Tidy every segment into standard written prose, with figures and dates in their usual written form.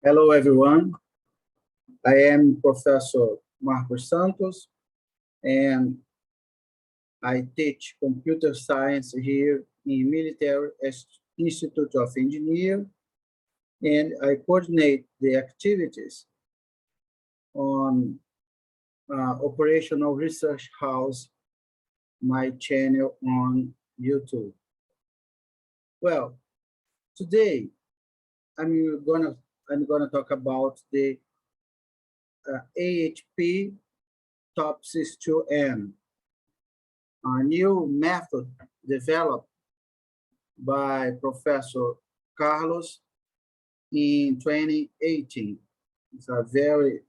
Hello, everyone. I am Professor Marcos Santos, and I teach computer science here in Military Institute of Engineering, and I coordinate the activities on Operational Research House, my channel on YouTube. Well, today I'm gonna talk about the AHP-TOPSIS-2N, a new method developed by Professor Carlos in 2018. It's a very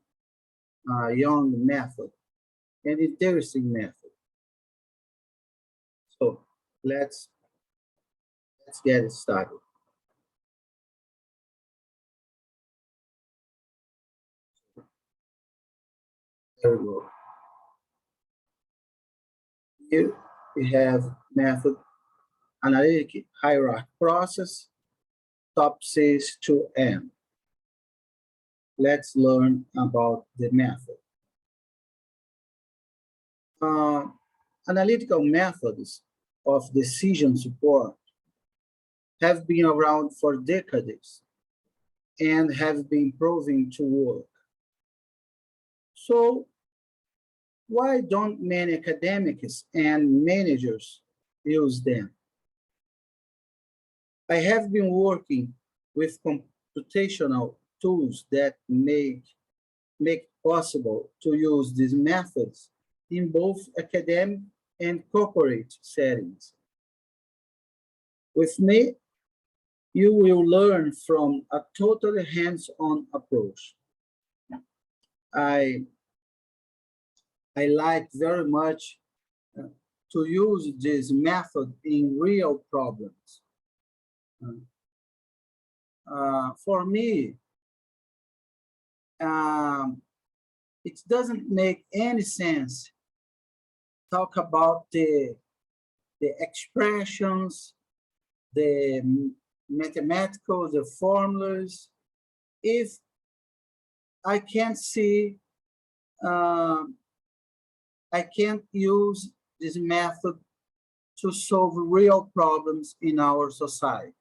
young method and interesting method. So let's get it started. There we go. Here we have method analytic hierarchy process, TOPSIS-2N. Let's learn about the method. Analytical methods of decision support have been around for decades and have been proven to work. So why don't many academics and managers use them? I have been working with computational tools that make it possible to use these methods in both academic and corporate settings. With me, you will learn from a totally hands-on approach. I like very much to use this method in real problems. For me, it doesn't make any sense talk about the expressions, the mathematical, the formulas, if I can't see, I can't use this method to solve real problems in our society.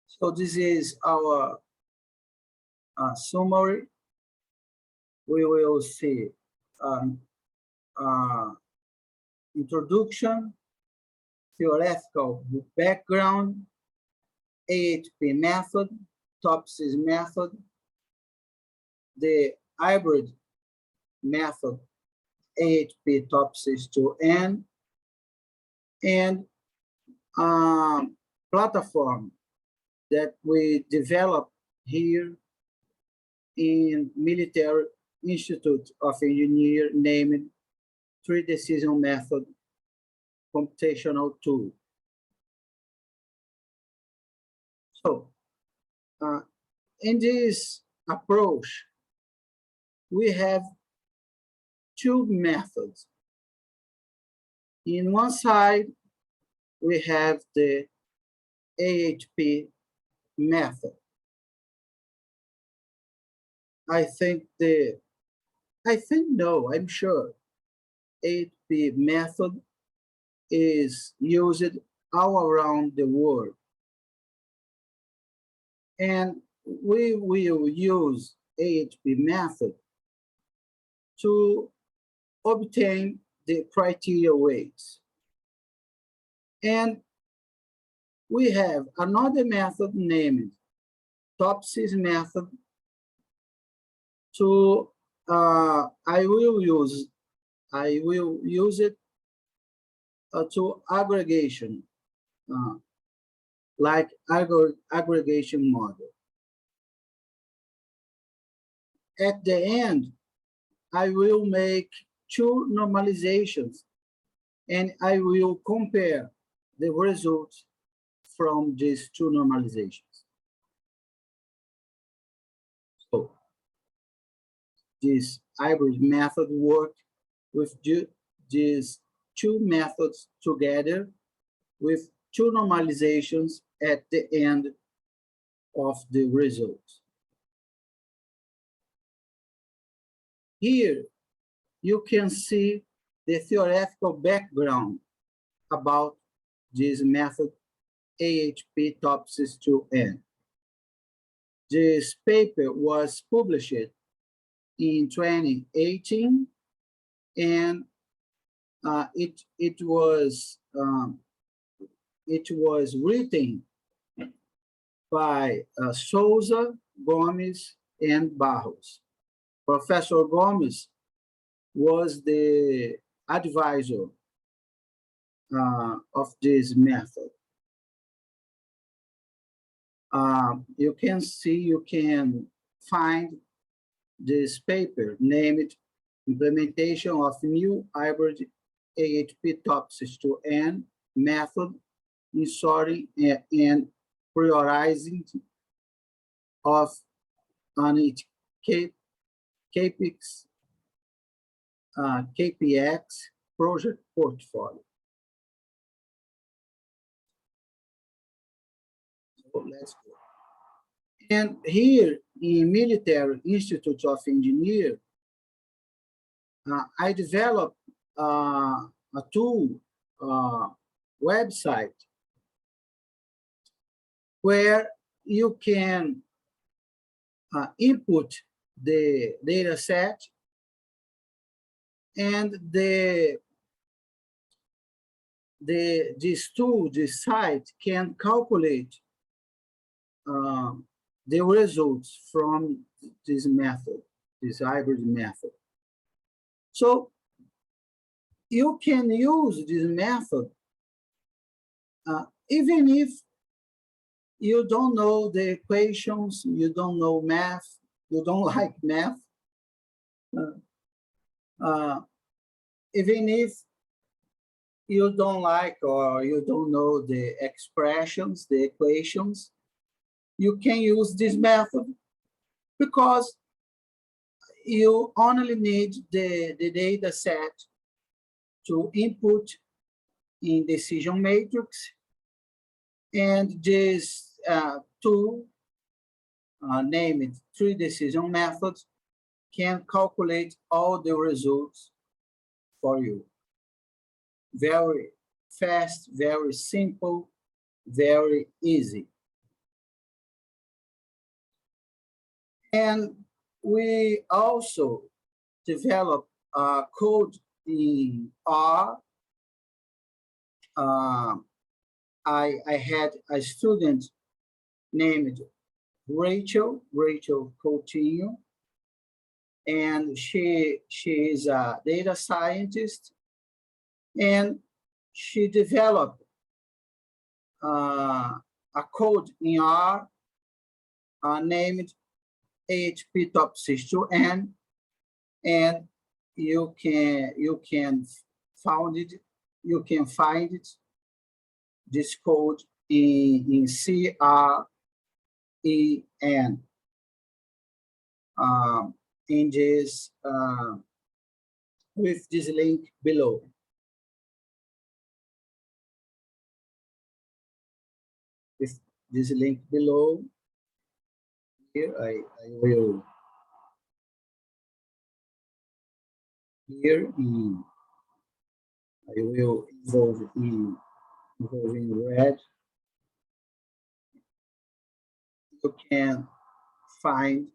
So this is our summary. We will see introduction, theoretical background, AHP method, TOPSIS method, the hybrid method, AHP-TOPSIS-2N, and platform that we developed here in Military Institute of Engineering named 3-decision method computational tool. So in this approach, we have two methods. In one side, we have the AHP method. I'm sure AHP method is used all around the world. And we will use AHP method to obtain the criteria weights. And we have another method named TOPSIS method to I will use it to aggregation, like aggregation model. At the end, I will make two normalizations, and I will compare the results from these two normalizations. So this hybrid method works with these two methods together with two normalizations at the end of the results. Here, you can see the theoretical background about this method AHP-TOPSIS-2N. This paper was published in 2018, and it was written by Souza, Gomes, and Barros. Professor Gomes was the advisor of this method. You can find this paper named Implementation of New Hybrid AHP-TOPSIS-2N Method in Sorting and Prioritizing of an KPX project portfolio. So let's go. And here in Military Institute of Engineers, I developed a tool website where you can input the data set, and this tool, this site, can calculate the results from this method, this hybrid method. So you can use this method even if you don't know the equations, you don't know math, you don't like math, even if you don't like or you don't know the expressions, the equations, you can use this method because you only need the data set to input in decision matrix, and this tool, named 3 decision methods, can calculate all the results for you. Very fast, very simple, very easy. And we also developed code in R. I had a student named Rachel Coutinho, and she is a data scientist, and she developed a code in R named AHP-TOPSIS-2N, and you can find it, this code in CREN in this with this link below. With this link below, here I will involve in red. You can find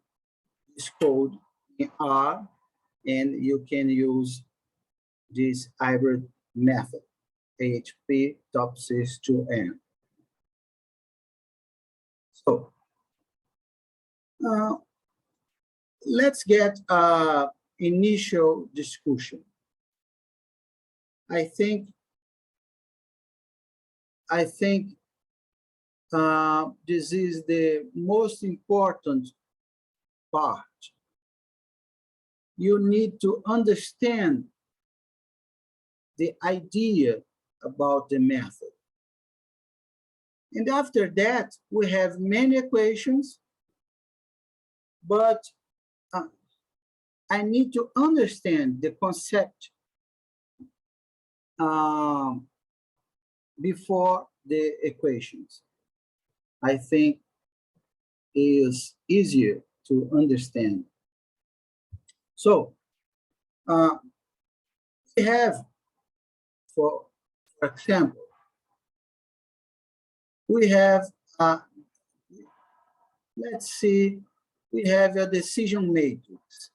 this code in R, and you can use this hybrid method, AHP-TOPSIS-2N. So let's get initial discussion. I think this is the most important part. You need to understand the idea about the method. And after that, we have many equations, but I need to understand the concept before the equations. I think is easier to understand. So we have, for example, we have, let's see, we have a decision matrix.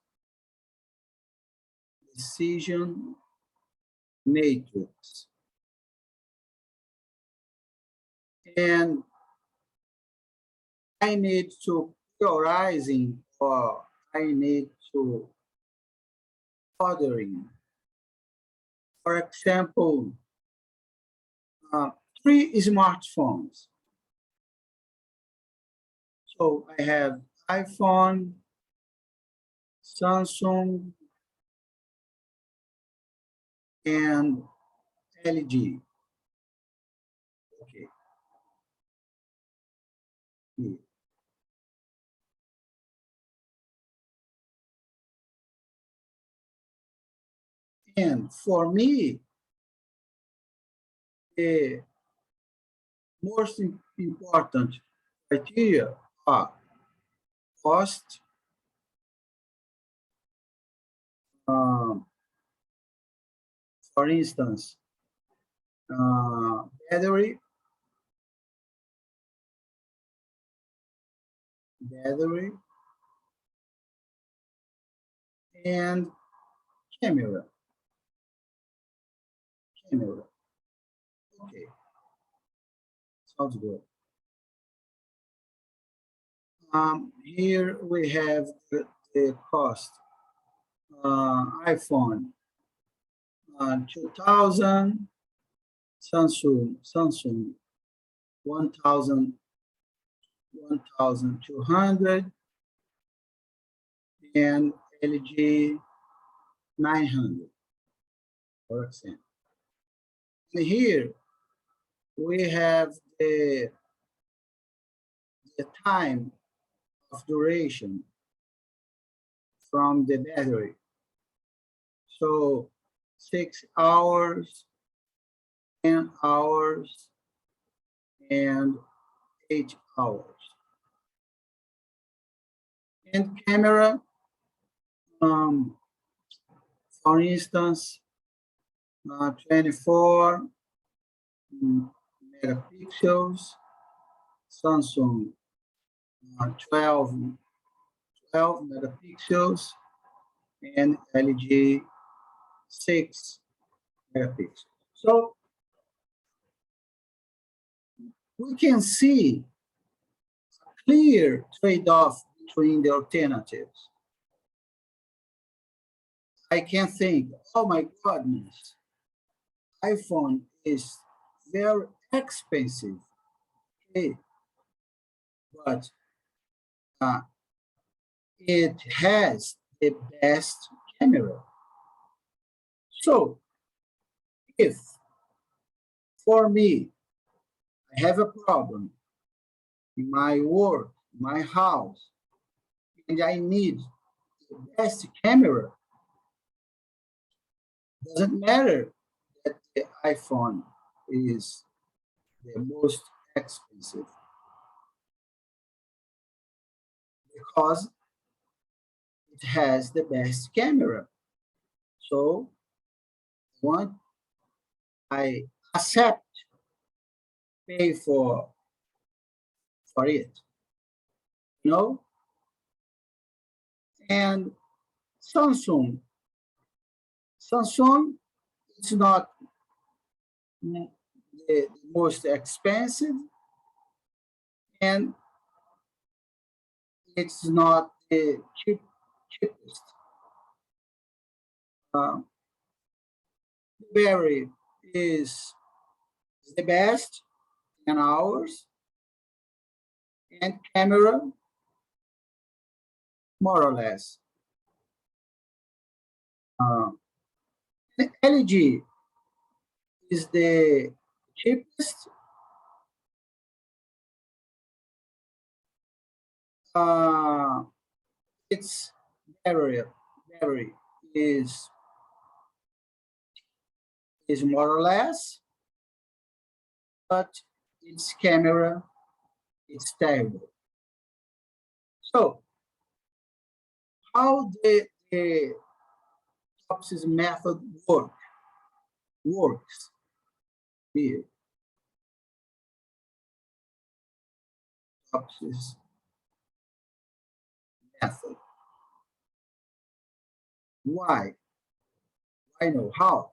Decision matrix. And I need to prioritizing, or I need to ordering. For example, 3 smartphones. So I have iPhone, Samsung, and LG. Okay. Here. And for me, the most important criteria are cost, for instance, battery, and camera. Okay, sounds good. Here we have the cost. iPhone 2000, Samsung 1200, and LG 900, for example. And here we have the time of duration from the battery. So 6 hours, 10 hours, and 8 hours. And camera, for instance, 24 megapixels, Samsung 12 megapixels, and LG 6 megapixels. So we can see a clear trade-off between the alternatives. I can think, oh my goodness, iPhone is very expensive, okay, but it has the best camera. So if for me, I have a problem in my work, my house, and I need the best camera, doesn't matter that the iPhone is the most expensive, because it has the best camera. So I accept pay for it, you know? And Samsung is not the most expensive, and it's not the cheapest. Battery is the best, 10 hours, and camera, more or less. LG is the cheapest. Its battery is more or less, but its camera is terrible. So how the TOPSIS method works here. TOPSIS method. Why? I know how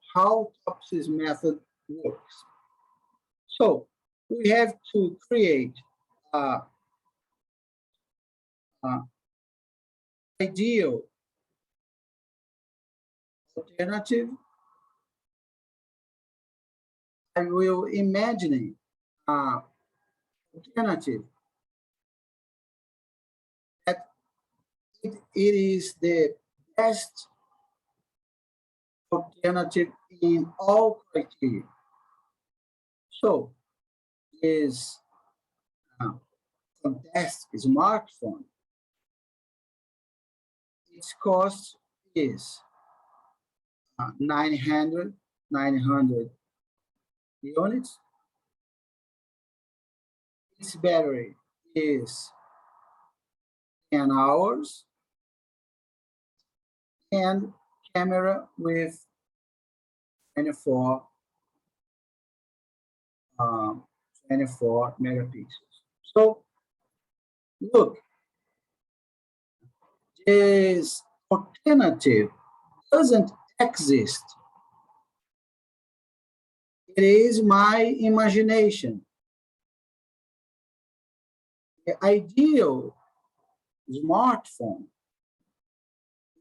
TOPSIS method works. So we have to create ideal alternative. I will imagine alternative that it is the best alternative in all criteria. So is fantastic smartphone. Its cost is 900 units. Its battery is 10 hours, and camera with 24 megapixels. So look, this alternative doesn't exist. It is my imagination. The ideal smartphone,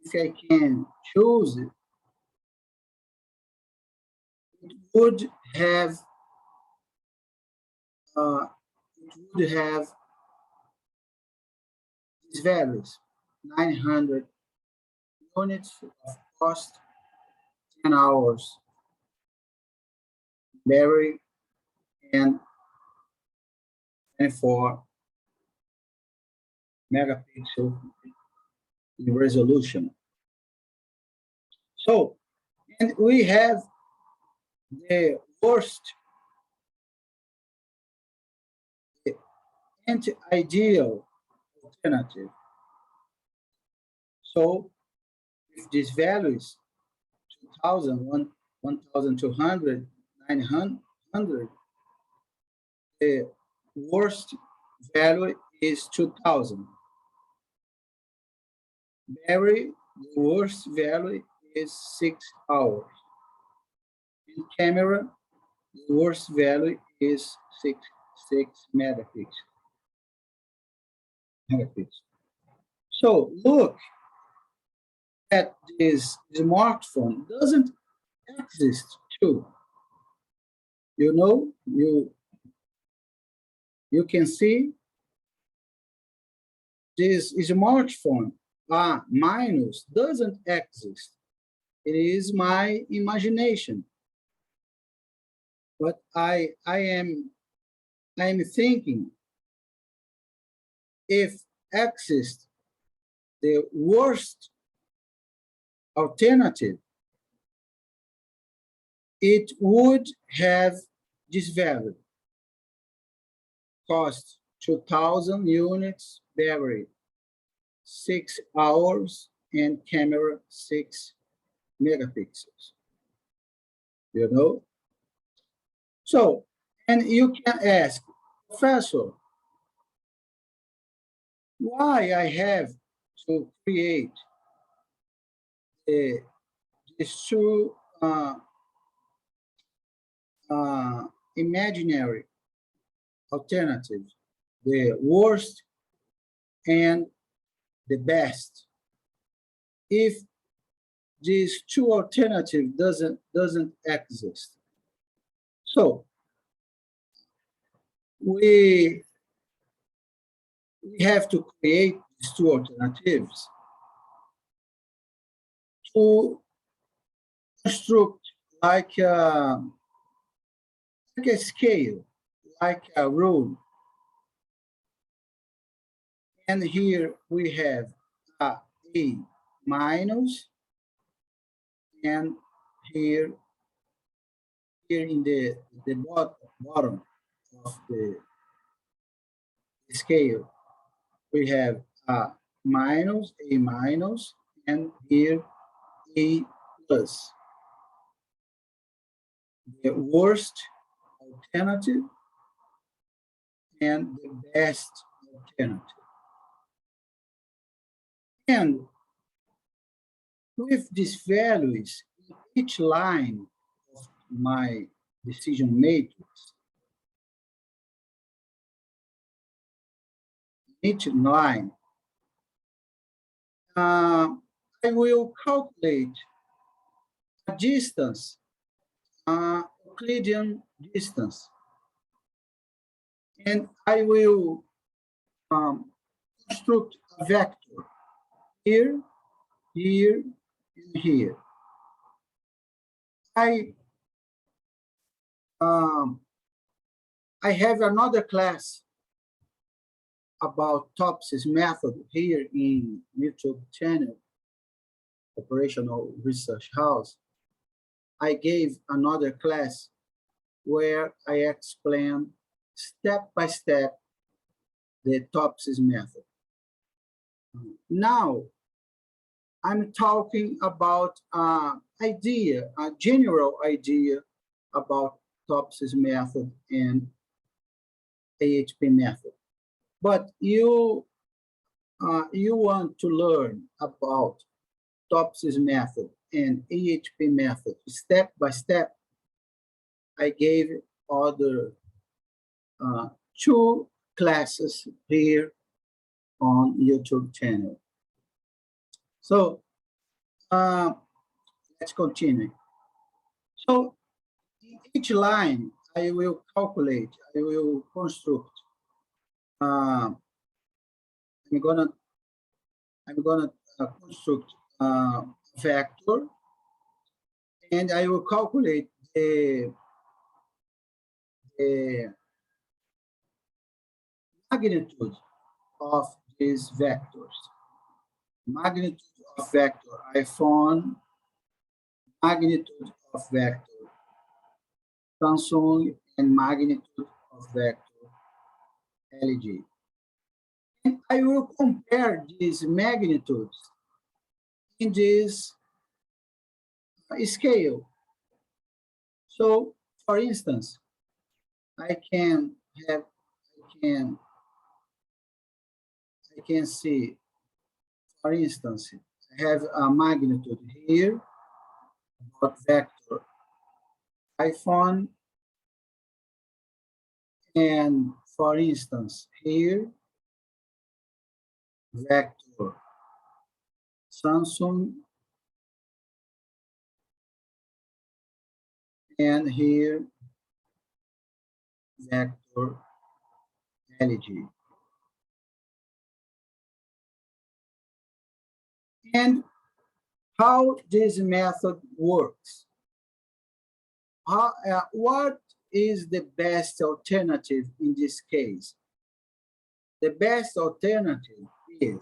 if I can choose it, it would have these values: 900 units of cost, 10 hours battery, and 24 megapixel in resolution. So, and we have the worst, the anti-ideal alternative. So, if this value is 2,000, 1,200, 900, the worst value is 2,000. Battery, the worst value is 6 hours. In camera, the worst value is 6 megapixels. So look at this smartphone doesn't exist too. You know, you can see this smartphone minus doesn't exist. It is my imagination. But I'm thinking, if exists the worst alternative, it would have this value: cost 2,000 units, battery 6 hours, and camera 6 megapixels. You know? So, and you can ask, Professor, why I have to create these two imaginary alternatives, the worst and the best, if these two alternatives doesn't exist? So we have to create these two alternatives to construct like a scale, like a rule. And here we have a minus, and here in the bottom of the scale, we have minus, A minus, and here A plus. The worst alternative and the best alternative. And with these values, each line of my decision matrix, each line, I will calculate a distance, Euclidean distance, and I will construct a vector here, here, and here. I have another class about TOPSIS method here in YouTube channel, Operational Research House. I gave another class where I explain step by step the TOPSIS method. Now, I'm talking about an idea, a general idea about TOPSIS method and AHP method. But you want to learn about TOPSIS method and AHP method step by step. I gave other 2 classes here on YouTube channel. So let's continue. So each line I will calculate, I will construct. I'm gonna construct a vector, and I will calculate the magnitude of these vectors. Magnitude of vector iPhone, magnitude of vector Samsung, and magnitude of vector LG. And I will compare these magnitudes in this scale. So, for instance, I can see, for instance, I have a magnitude here about vector iPhone, and for instance, here, vector Samsung, and here, vector LG. And how this method works. What is the best alternative in this case? The best alternative is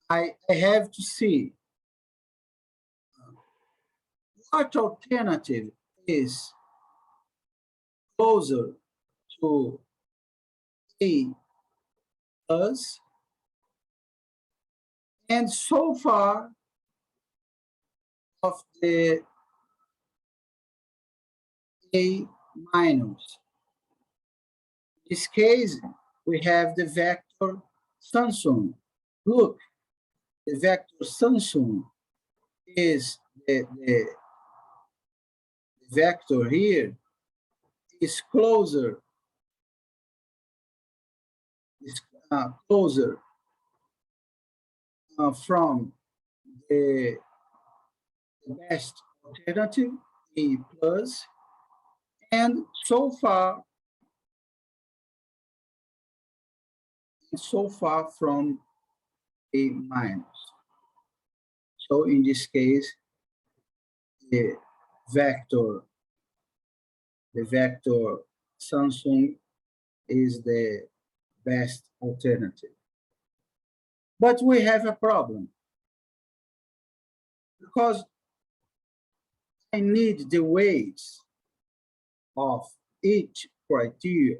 I have to see what alternative is closer to A plus, and so far of the A minus. In this case, we have the vector Samsung. Look, the vector Samsung is the vector here is closer from the best alternative, A plus, and so far from A minus. So in this case, the vector Samsung is the best alternative. But we have a problem, because I need the weights of each criteria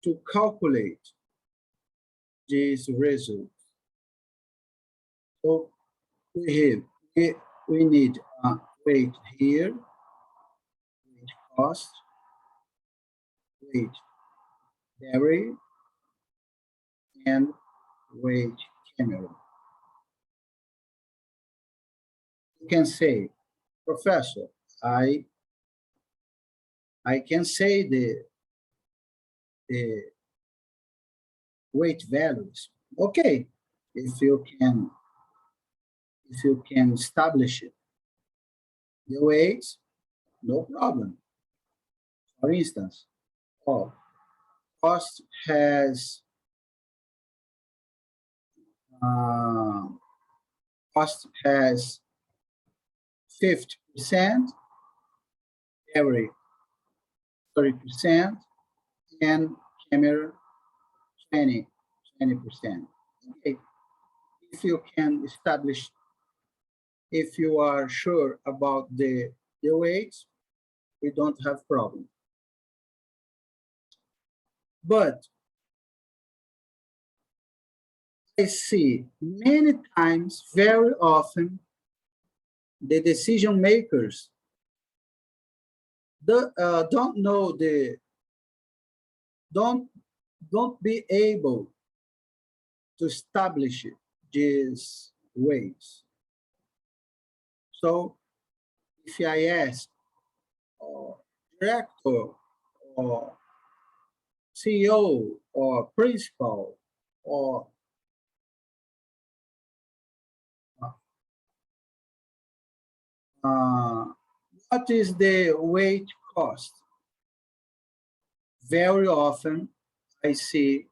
to calculate these results. So we need a weight here, weight cost, weight dairy, and weight camera. You can say, Professor, I can say the weight values. Okay, if you can establish it. The weights, no problem. For instance, cost has 50%, every 30%, and camera 20%. Okay. If you can establish, if you are sure about the weights, we don't have problem. But I see many times, very often, the decision makers don't know don't be able to establish these weights. So if I ask director or CEO or principal or what is the weight cost? Very often I see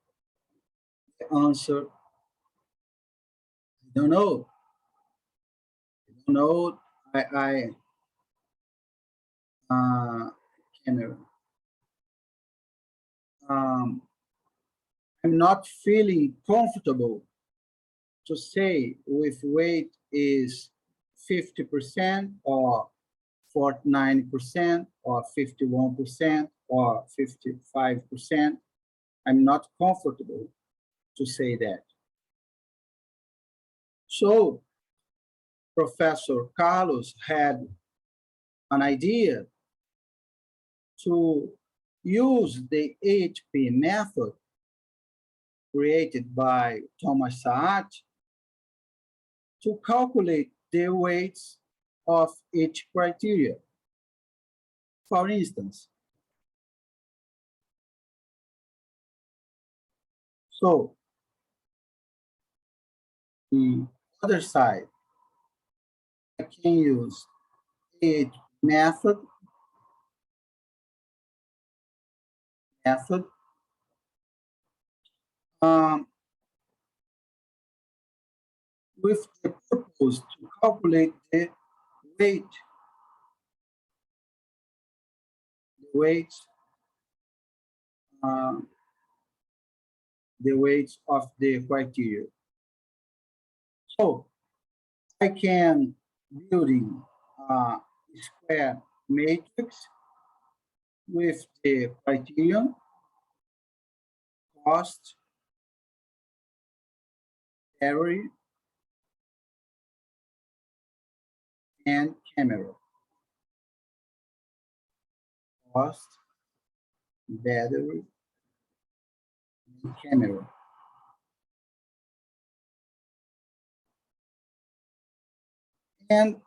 the answer, I don't know. I don't know. Camera. I'm not feeling comfortable to say if weight is 50% or 49% or 51% or 55%. I'm not comfortable to say that. So Professor Carlos had an idea to use the AHP method created by Thomas Saat to calculate the weights of each criteria. For instance, so the other side, I can use AHP method with the purpose to calculate the weights of the criteria. So I can building a square matrix with the criterion, cost, area, and camera. Cost, battery, and camera. And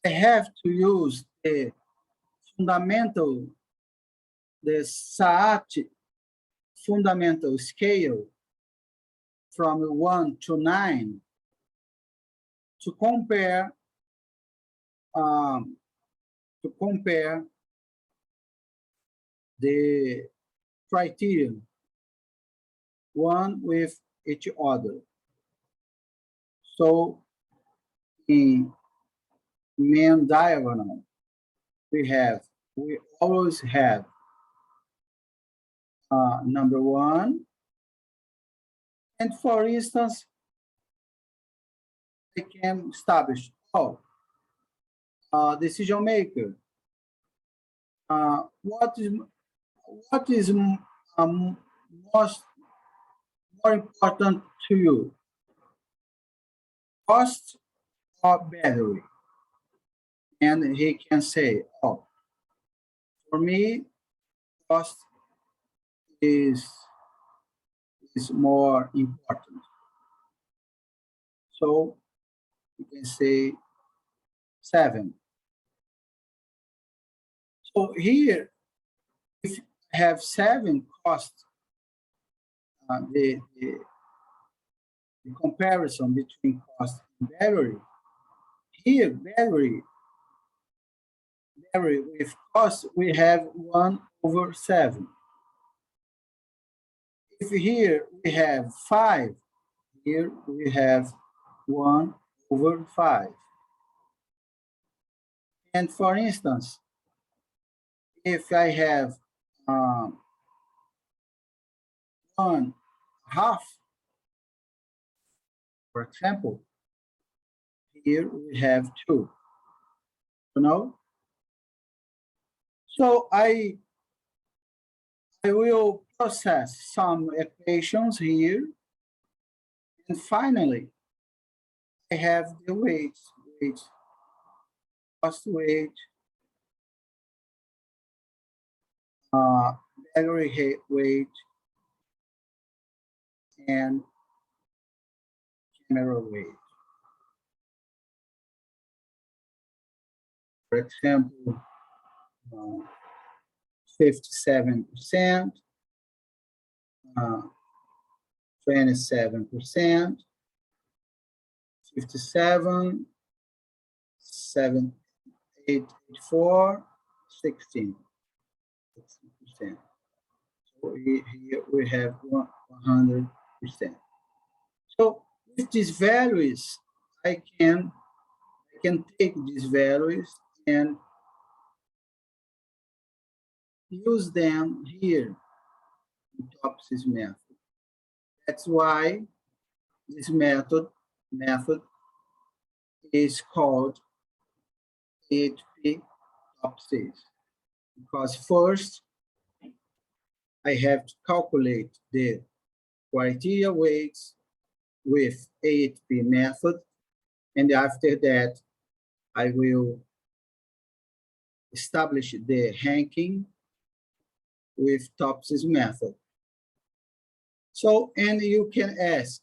I have to use the Saat fundamental scale from 1 to 9 to compare the criterion one with each other. So in main diagonal, we always have number 1, and for instance, I can establish, decision maker. What is most more important to you, cost or battery? And he can say, oh, for me, cost is more important. So you can say 7. So here, if you have 7 costs, the comparison between cost and battery, here battery with cost, we have 1/7. If here we have 5, here we have 1/5. And for instance, if I have 1/2, for example, here we have 2. You know? So I will process some equations here, and finally, I have the weights, cost weight, battery weight, and camera weight. For example, 57%, 27%, 57, 7, 8, 4, 16%. So here we have 100%. So with these values, I can take these values and use them here in TOPSIS method. That's why this method is called AHP-TOPSIS, because first I have to calculate the criteria weights with AHP method, and after that I will establish the ranking with TOPSIS method. So, and you can ask,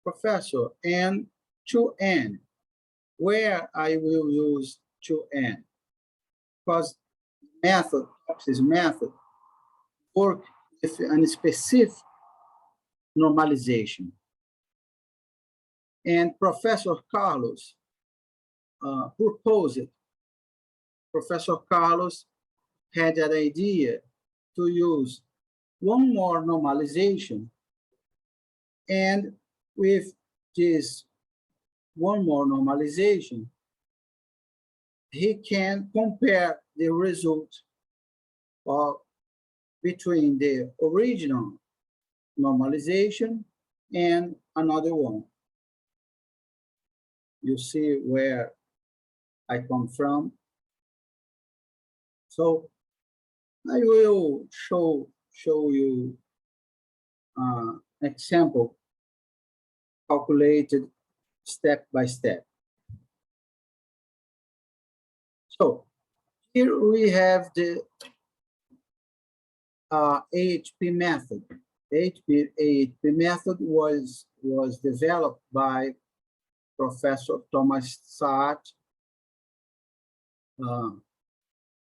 Professor, and 2N, where I will use 2N? Because method, TOPSIS method, work with a specific normalization. And Professor Carlos proposed, Professor Carlos had an idea to use one more normalization, and with this one more normalization, he can compare the result between the original normalization and another one. You see where I come from. So I will show you an example calculated step by step. So here we have the AHP method. AHP method was developed by Professor Thomas Saat.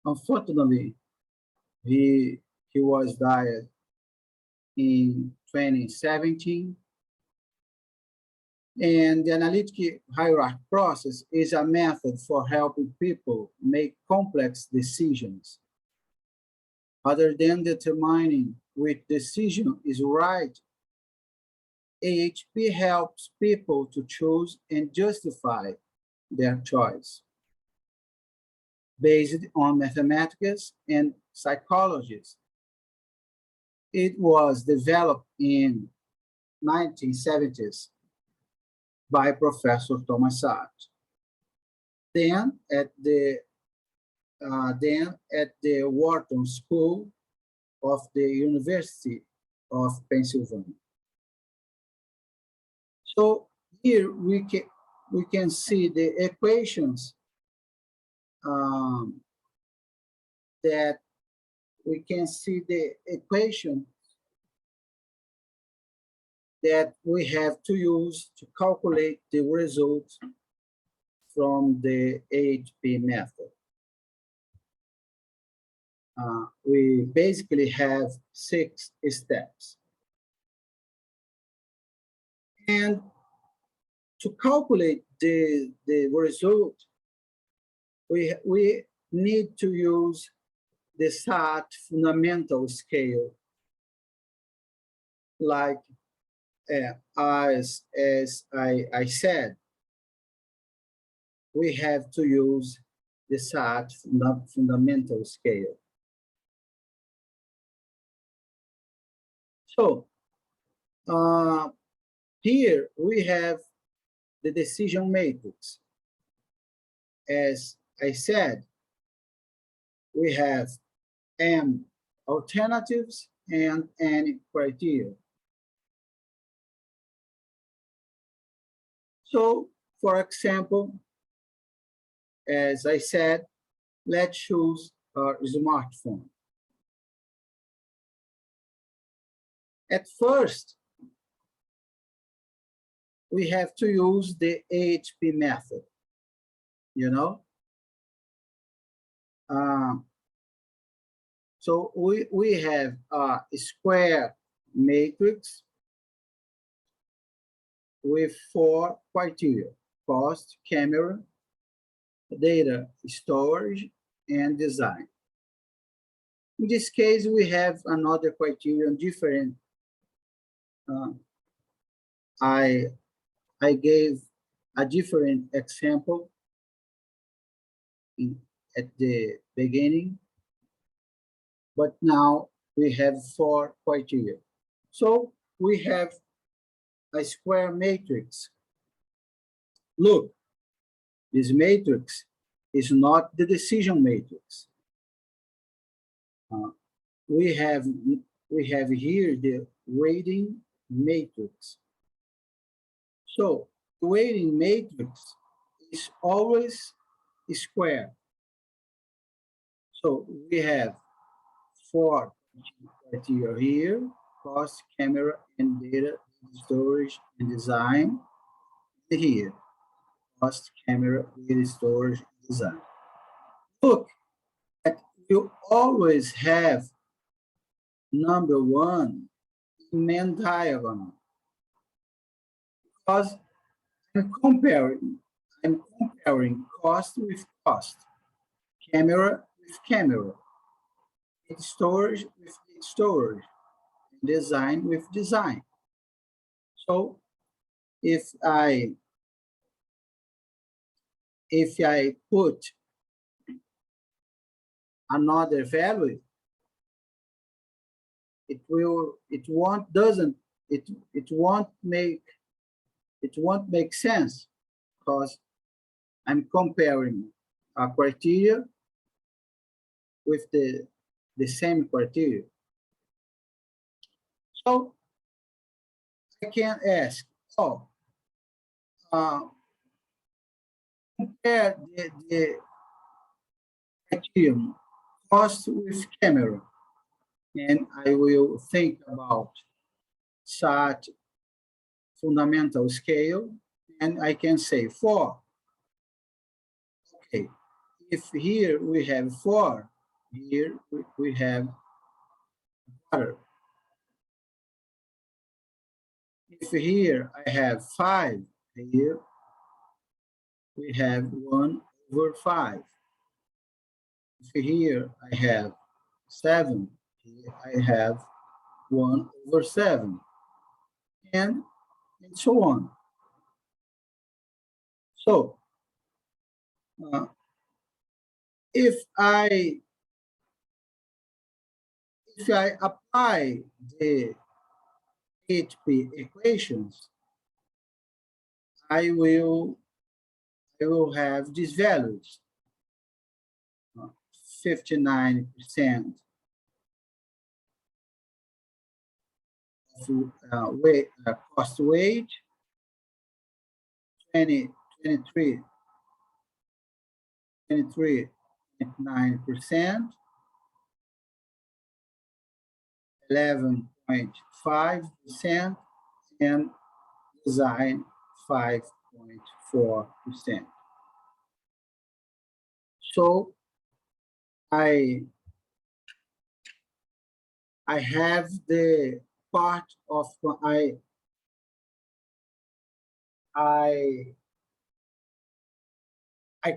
Unfortunately, he was died in 2017. And the analytic hierarchy process is a method for helping people make complex decisions. Other than determining which decision is right, AHP helps people to choose and justify their choice based on mathematics and psychology. It was developed in 1970s by Professor Thomas Saat. then at the Wharton School of the University of Pennsylvania. So here we can see the equations that we can see the equation that we have to use to calculate the results from the AHP method. We basically have 6 steps. And to calculate the result, we need to use the SAT fundamental scale, like as I said, we have to use the SAT fundamental scale. So here we have the decision matrix. As I said, we have M alternatives and N criteria. So, for example, as I said, let's choose our smartphone. At first, we have to use the AHP method, you know? So we have a square matrix with 4 criteria: cost, camera, data storage, and design. In this case, we have another criterion different. I gave a different example at the beginning, but now we have 4 criteria. So we have a square matrix. Look, this matrix is not the decision matrix. We have here the weighting matrix. So the weighting matrix is always square. So we have 4 criteria here: cost, camera, and data storage and design. Here, cost, camera, data storage, and design. Look, you always have number 1 in Venn diagram, because I'm comparing cost with cost, camera with camera, storage with storage, design with design. So if I put another value, it won't make sense, because I'm comparing a criteria with the same criteria. So I can ask, compare the criterion cost with camera, and I will think about SAT fundamental scale, and I can say 4. Okay, if here we have 4, here we have water. If here I have 5, here we have 1/5. If here I have 7, here I have 1/7, and so on. So if I apply the AHP equations, I will I will have these values. 59% of cost wage, 23.9%, 11.5%, and design 5.4%. So I have the part of I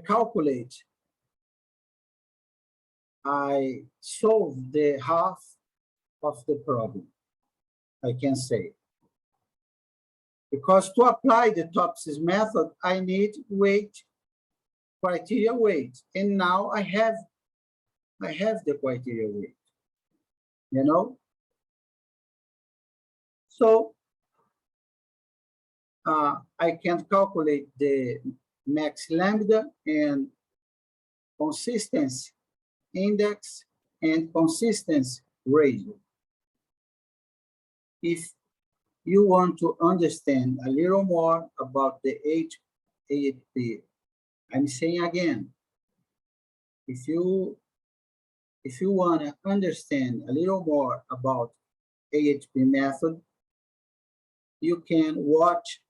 calculate, I solve the half of the problem, I can say. Because to apply the TOPSIS method, I need weight, criteria weight. And now I have the criteria weight, you know? So I can calculate the max lambda and consistency index and consistency ratio. If you want to understand a little more about the AHP, I'm saying again, if you want to understand a little more about AHP method, you can watch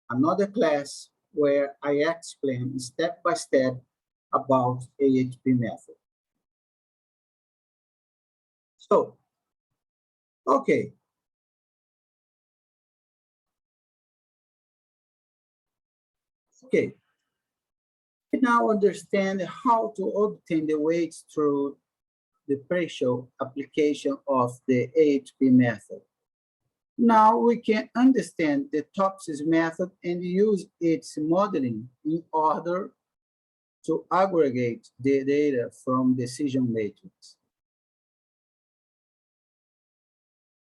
another class where I explain step by step about AHP method. So, okay. Okay. We now understand how to obtain the weights through the partial application of the AHP method. Now we can understand the TOPSIS method and use its modeling in order to aggregate the data from decision matrix.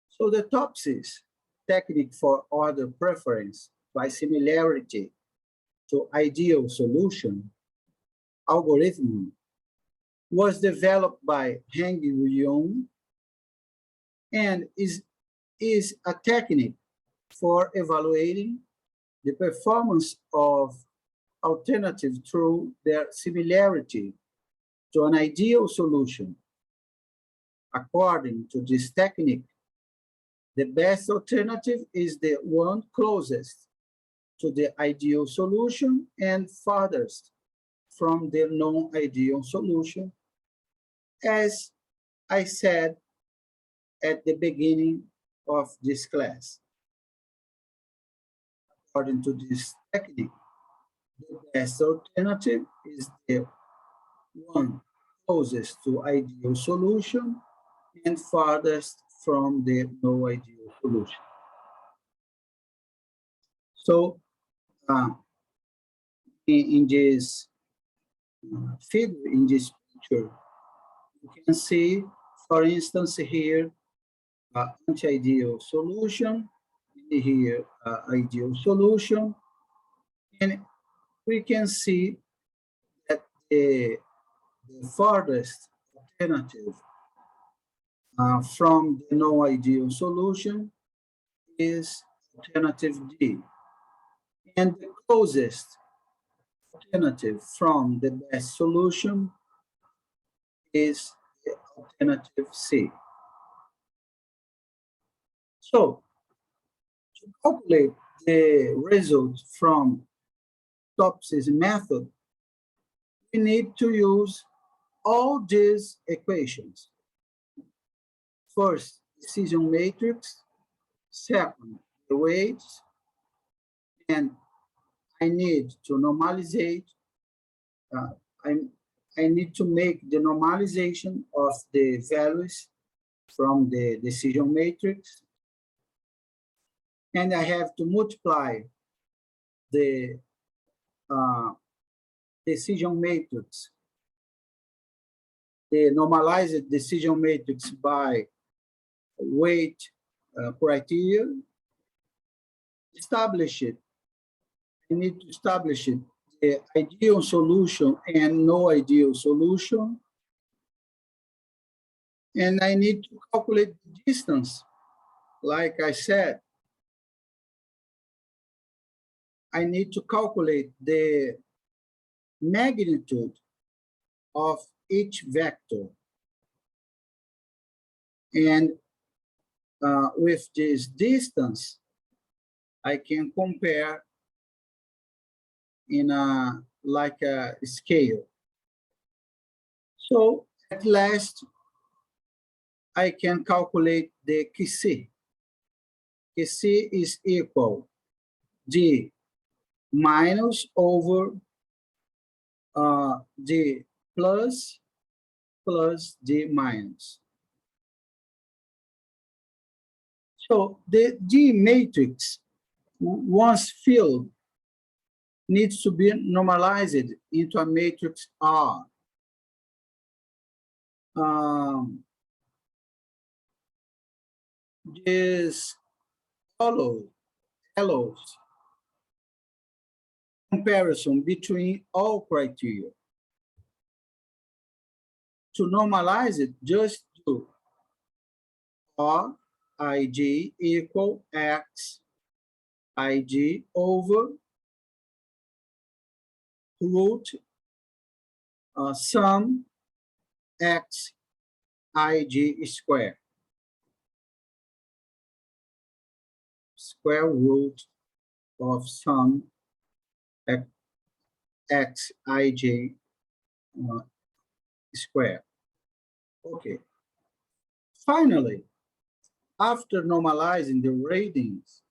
So the TOPSIS technique for order preference by similarity to ideal solution algorithm was developed by Heng Yun and is a technique for evaluating the performance of alternatives through their similarity to an ideal solution. According to this technique, the best alternative is the one closest to the ideal solution and farthest from the non-ideal solution, as I said at the beginning of this class. According to this technique, the best alternative is the one closest to ideal solution and farthest from the no ideal solution. So in this figure, in this picture, you can see, for instance, here, anti-ideal solution, and here, ideal solution. And we can see that the farthest alternative from the no ideal solution is alternative D. And the closest alternative from the best solution is the alternative C. So, to calculate the result from TOPSIS method, we need to use all these equations. First, decision matrix. Second, the weights. And I need to normalize. I need to make the normalization of the values from the decision matrix. And I have to multiply the decision matrix, the normalized decision matrix by weight criteria, establish it. I need to establish it, the ideal solution and no ideal solution. And I need to calculate the distance. Like I said, I need to calculate the magnitude of each vector. And with this distance, I can compare in like a scale. So at last, I can calculate the COPPE. COPPE is equal D minus over D plus D minus. So the D matrix, once filled, needs to be normalized into a matrix R. This allows comparison between all criteria. To normalize it, just do Rij equal Xij over root sum Xij square. Square root of sum Xij square. Okay. Finally, after normalizing the ratings,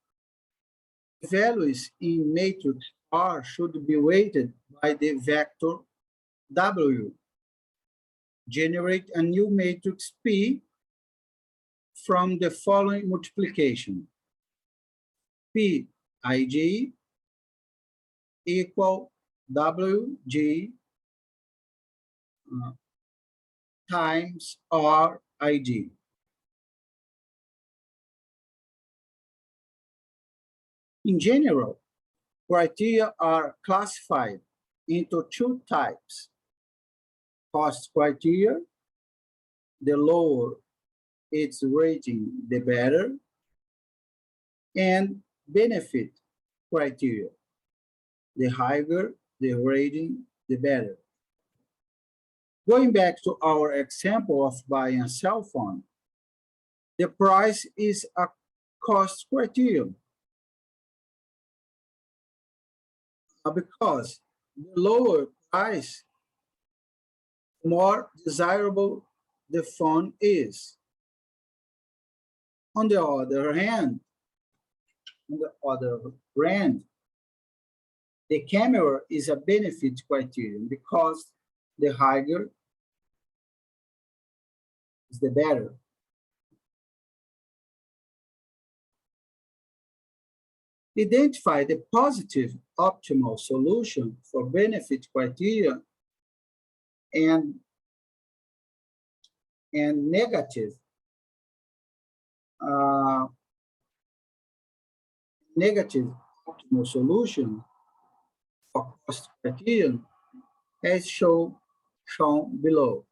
values in matrix R should be weighted by the vector W. Generate a new matrix P from the following multiplication. Pij equal Wg times Rij. In general, criteria are classified into two types: cost criteria, the lower its rating, the better, and benefit criteria, the higher the rating, the better. Going back to our example of buying a cell phone, the price is a cost criterion because the lower price, the more desirable the phone is. On the other hand, the camera is a benefit criterion because the higher is the better. Identify the positive optimal solution for benefit criteria and negative optimal solution for cost criterion as shown below.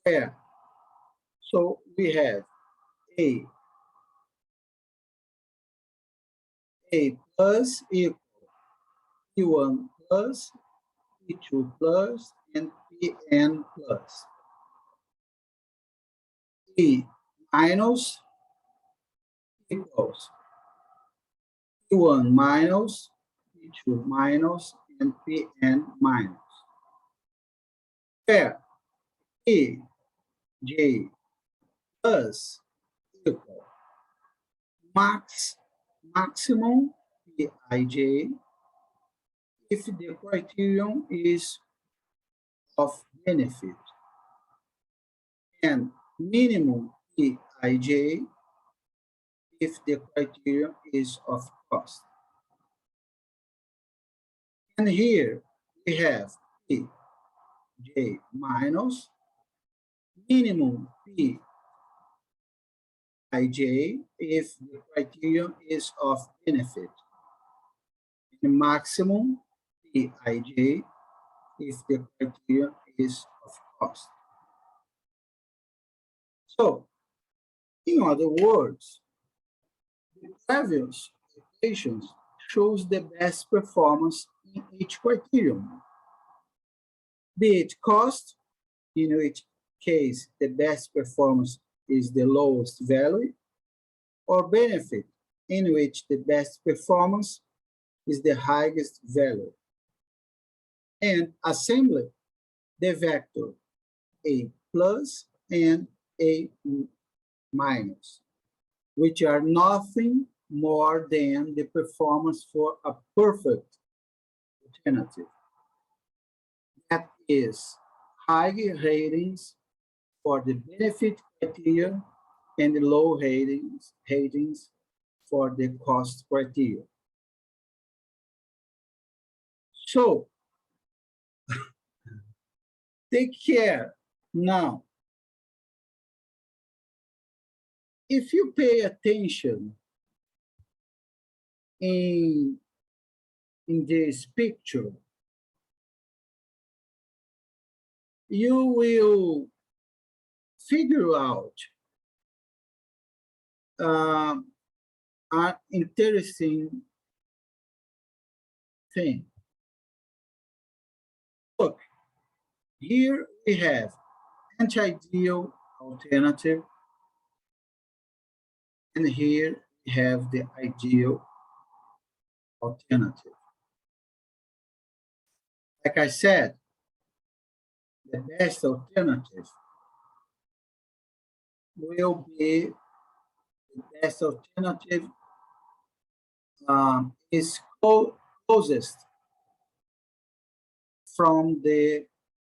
Where? So we have A plus equal P1 plus, P2 plus, and Pn plus. P minus equals P1 minus, P2 minus, and Pn minus. Where Pj plus equal maximum Pij if the criterion is of benefit, and minimum Pij if the criterion is of cost. And here we have Pj minus minimum Pij if the criterion is of benefit. and maximum Pij if the criterion is of cost. So, in other words, the previous equations shows the best performance in each criterion, be it cost, in which case the best performance is the lowest value, or benefit, in which the best performance is the highest value. And assembly the vector A plus and A minus, which are nothing more than the performance for a perfect alternative. That is high ratings for the benefit criteria and the low ratings for the cost criteria. So, take care now. If you pay attention in this picture, you will figure out an interesting thing. Look, here we have anti-ideal alternative, and here we have the ideal alternative. Like I said, the best alternative will be the best alternative is closest from the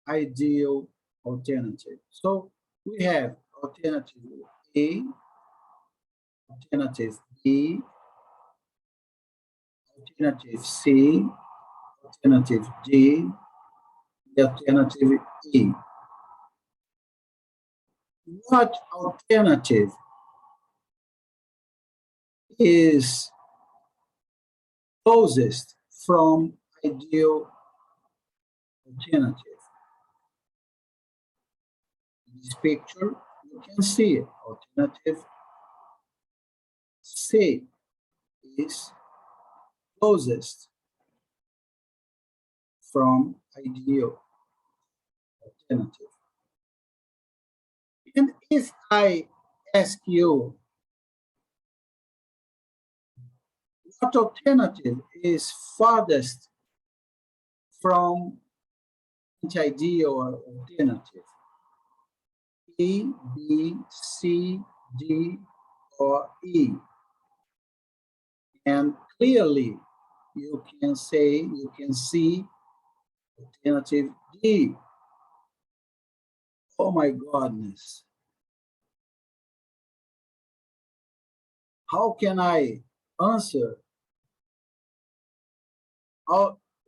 ideal alternative. So we have alternative A, alternative B, alternative C, alternative D, the alternative E. What alternative is closest from ideal alternative? In this picture, you can see alternative C is closest from ideal alternative. And if I ask you, what alternative is farthest from anti-ideal alternative? A, B, C, D, or E? And clearly, you can see alternative D. Oh my goodness. How can I answer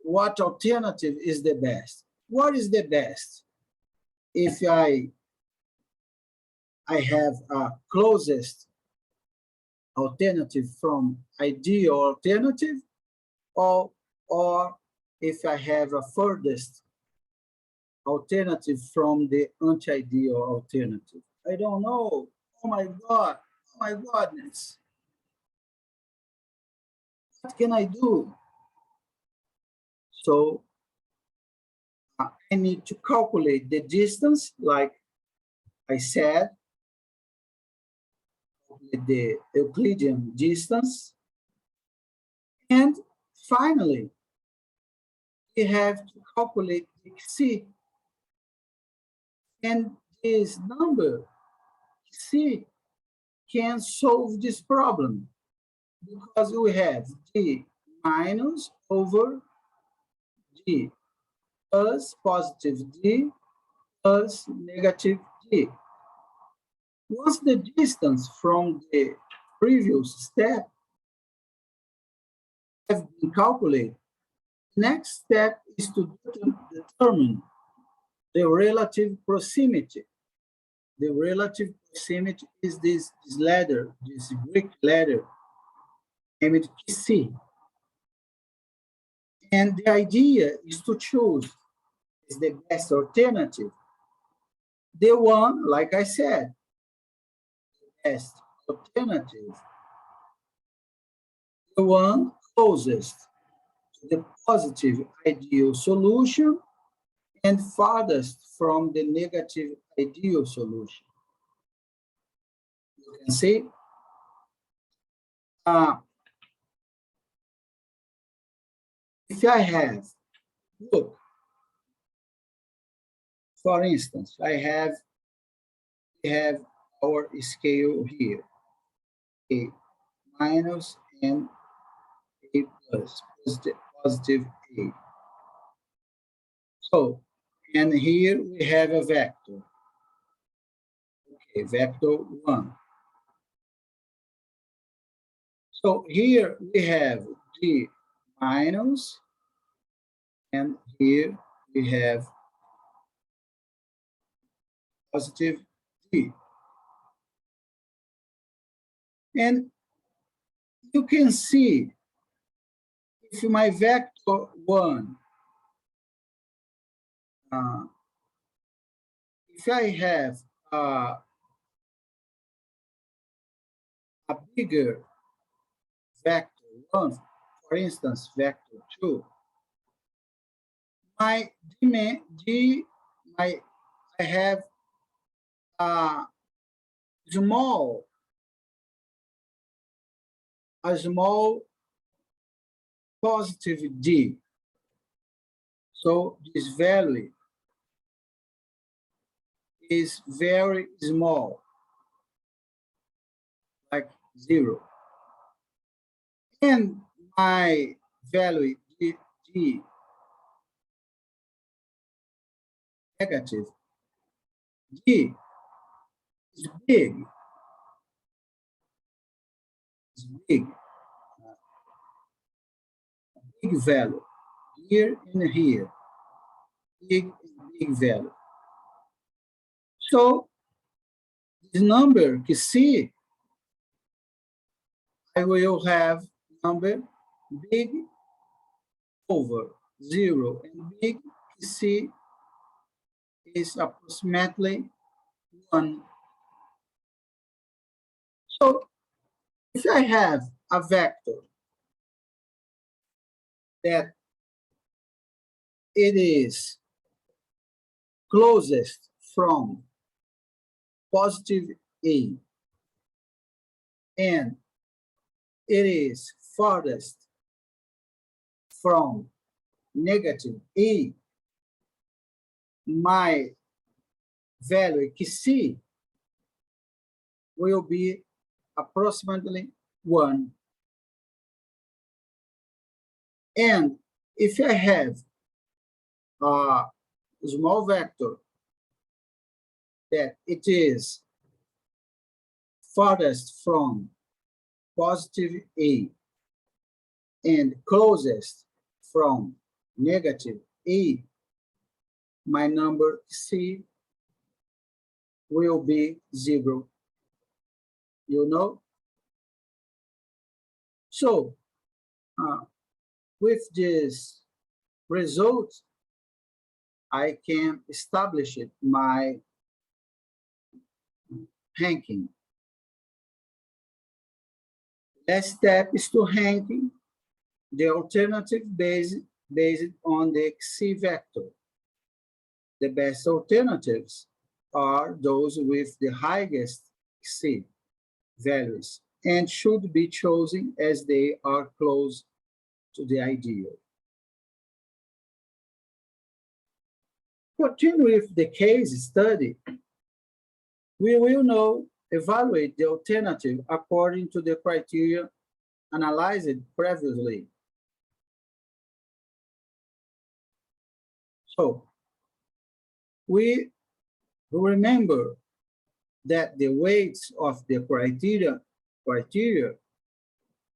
what alternative is the best? What is the best? If I have a closest alternative from ideal alternative, or if I have a furthest alternative from the anti-ideal alternative. I don't know. Oh my God. Oh my goodness. What can I do? So I need to calculate the distance, like I said, the Euclidean distance. And finally, we have to calculate the C. And this number, C, can solve this problem because we have D minus over D plus positive D plus negative D. Once the distance from the previous step has been calculated, the next step is to determine the relative proximity. The relative proximity is this ladder, this Greek ladder, named C. And the idea is to choose the best alternative. The one, like I said, best alternative, the one closest to the positive ideal solution and farthest from the negative ideal solution. You can see, if I have, look, for instance, we have our scale here, A minus and A plus, positive A. So, and here we have a vector. Okay, vector 1. So here we have D minus, and here we have positive D. And you can see if my vector 1, if I have a bigger vector 1, for instance, vector 2, I have a small positive D. So this value is very small, like 0. And my value D negative, D is big. It's big. Big value. Here and here. Big value. So this number, C, I will have number big over 0, and big C is approximately 1. So if I have a vector that it is closest from positive A and it is farthest from negative A, my value C will be approximately 1. And if I have a small vector that it is farthest from positive A and closest from negative A, my number C will be 0. You know? So, with this result, I can establish my ranking. Last step is to ranking the alternative based on the C vector. The best alternatives are those with the highest C values and should be chosen as they are close to the ideal. Continue with the case study. We will now evaluate the alternative according to the criteria analyzed previously. So, we remember that the weights of the criteria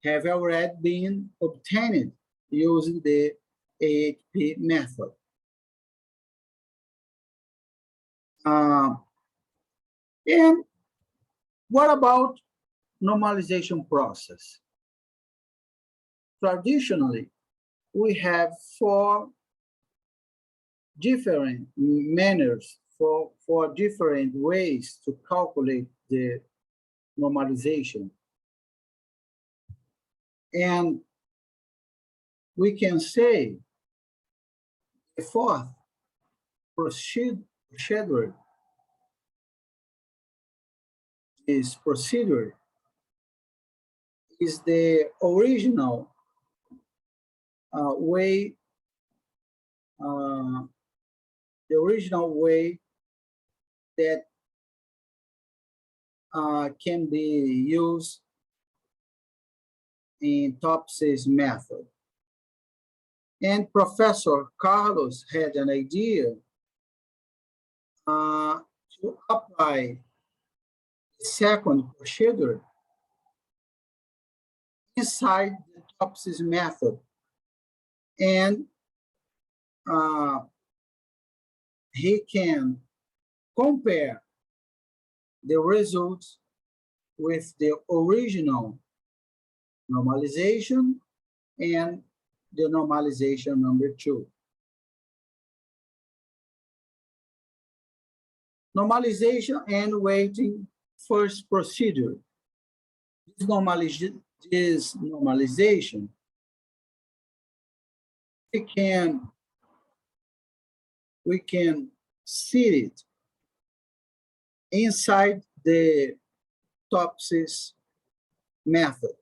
have already been obtained using the AHP method. And what about normalization process? Traditionally, we have four different manners, for different ways to calculate the normalization. And we can say the fourth procedure is the original way, that can be used in TOPSIS method. And Professor Carlos had an idea to apply the second procedure inside the TOPSIS method. And he can compare the results with the original normalization and the normalization number 2. Normalization and weighting first procedure. This normalization, we can see it inside the TOPSIS method.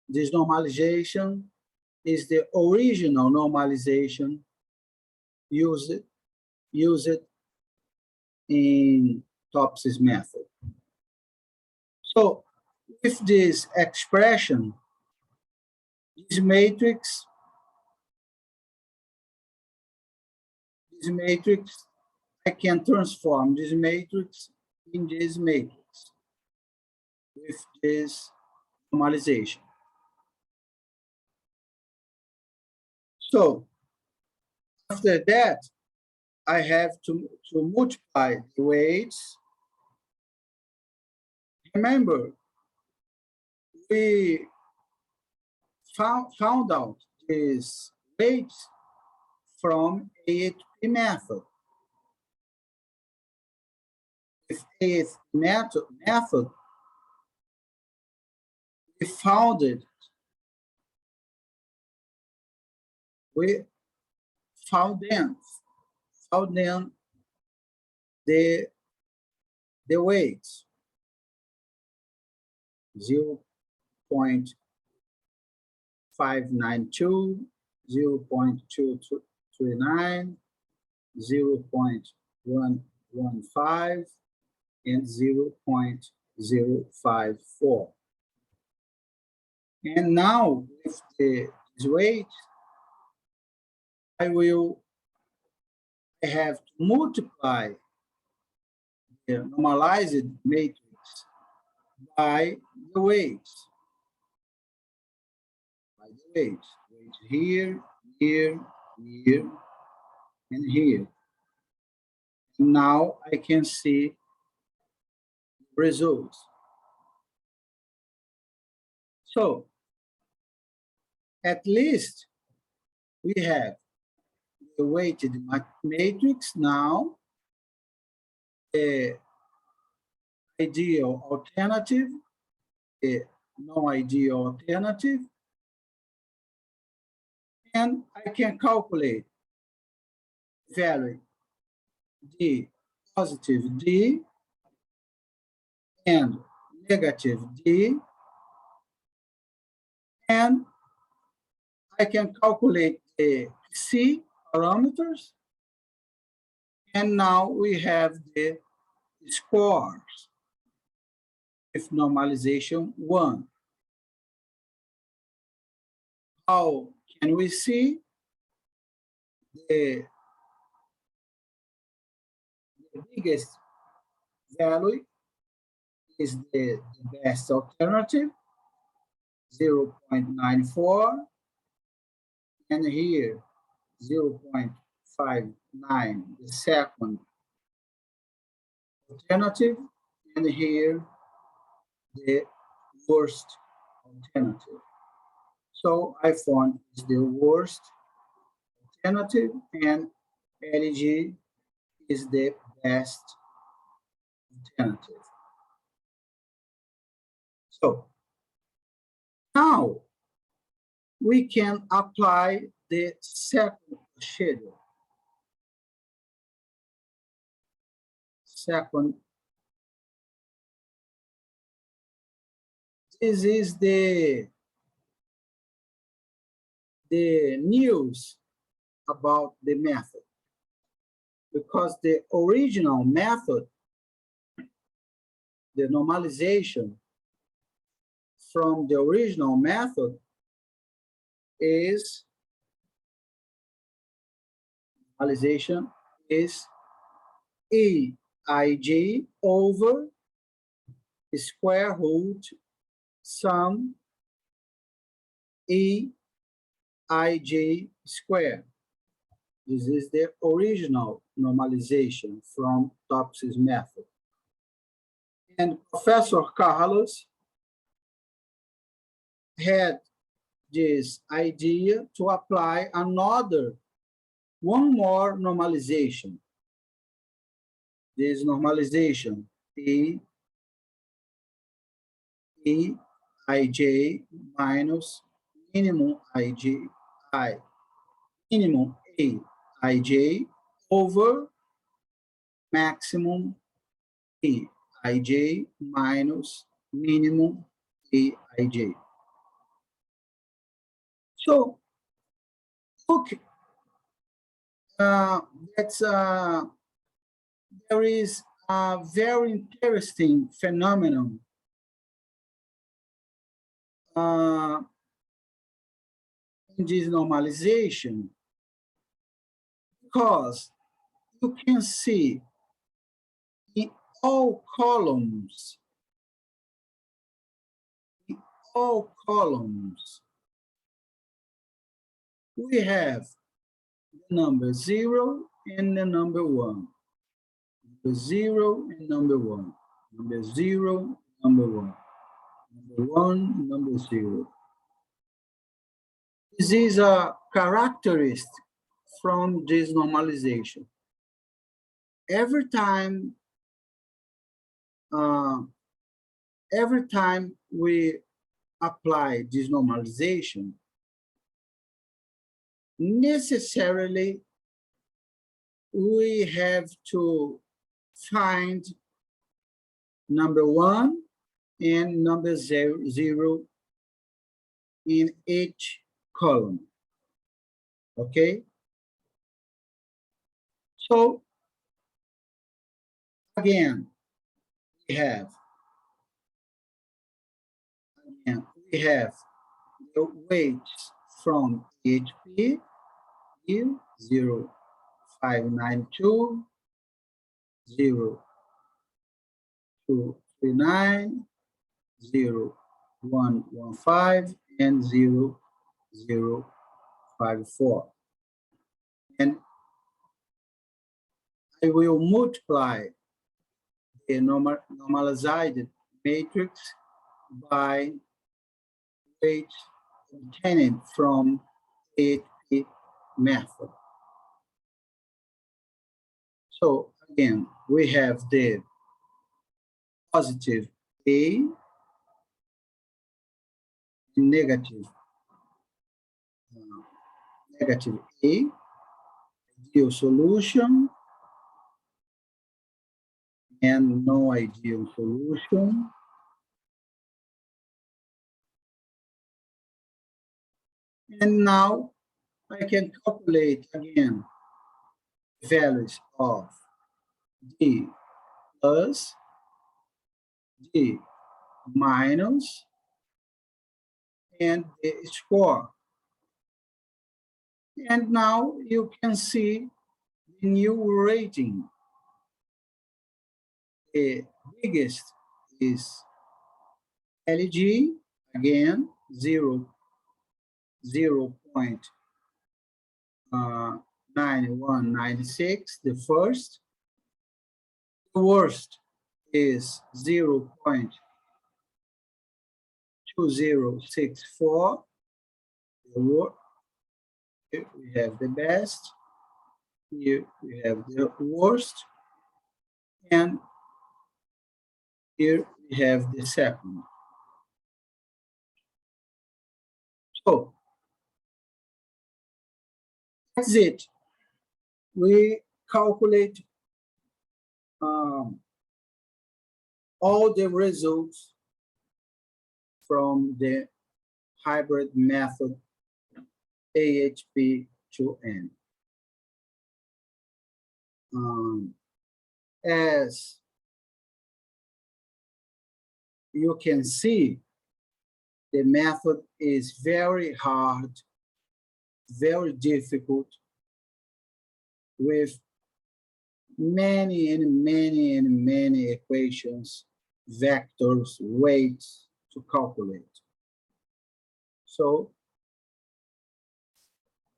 This normalization is the original normalization used in TOPSIS method. So with this expression, this matrix, I can transform this matrix in this matrix with this normalization. So after that, I have to multiply the weights. Remember, we found out this weights from AHP method. With AHP method, we found them the weights 0.592, 0.239, 0.115, and 0.054. And now with this weight, I have to multiply the normalized matrix by the weights. Weight here, here, here, and here. And now I can see results. So at least we have the weighted matrix now, the ideal alternative, the non-ideal alternative, and I can calculate value D, positive D, and negative D, and I can calculate the C parameters, and now we have the scores with normalization 1. How can we see? The biggest value is the best alternative, 0.94, and here 0.59, the second alternative, and here the worst alternative. So I-form is the worst alternative, and LG is the best alternative. So now we can apply the second schedule. This is the news about the method, because the original method, the normalization from the original method is normalization is EIG over square root sum EIG square. This is the original normalization from Topsis method. And Professor Carlos had this idea to apply one more normalization. This normalization, EIJ minus minimum minimum EIJ over maximum EIJ minus minimum EIJ. So, look, there is a very interesting phenomenon in this normalization, because you can see in all columns, we have the number 0 and the number 1. The 0 and number 1. Number 0, number 1. Number 1, number 0. This is a characteristic from this normalization. Every time we apply this normalization, necessarily we have to find number 1 and number 0 in each column. Okay? So, again, we have the weights from AHP, 0.592, 0.239, 0.115, and 0.054. And I will multiply the normalized matrix by weight obtained from AHP method. So again, we have the positive A, negative A, ideal solution, and no ideal solution. And now I can calculate again values of D plus, D minus, and the score. And now you can see the new rating. The biggest is LG, again, 0.9196, the first. The worst is 0.2064, here we have the best, here we have the worst, and here we have the second. So that's it. We calculate all the results from the hybrid method AHP-2N. As you can see, the method is very hard, very difficult, with many equations, vectors, weights to calculate. So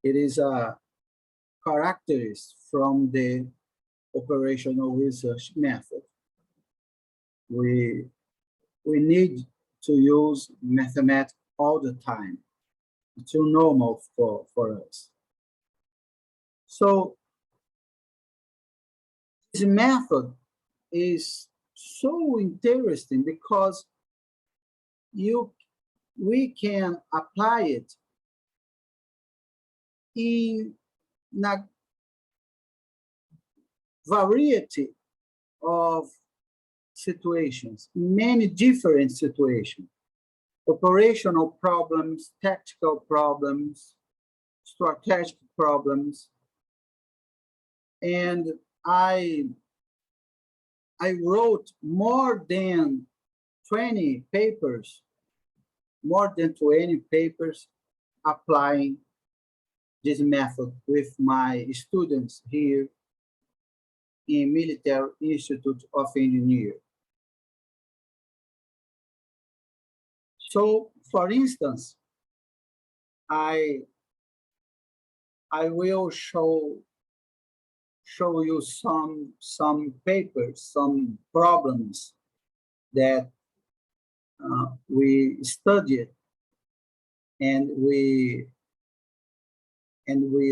it is a characteristic from the operational research method. We need to use mathematics all the time. It's too normal for us. So this method is so interesting because we can apply it in a variety of situations, many different situations, operational problems, tactical problems, strategic problems. And I wrote more than 20 papers applying this method with my students here in Military Institute of Engineering. So, for instance, I will show you some papers, some problems that we studied and we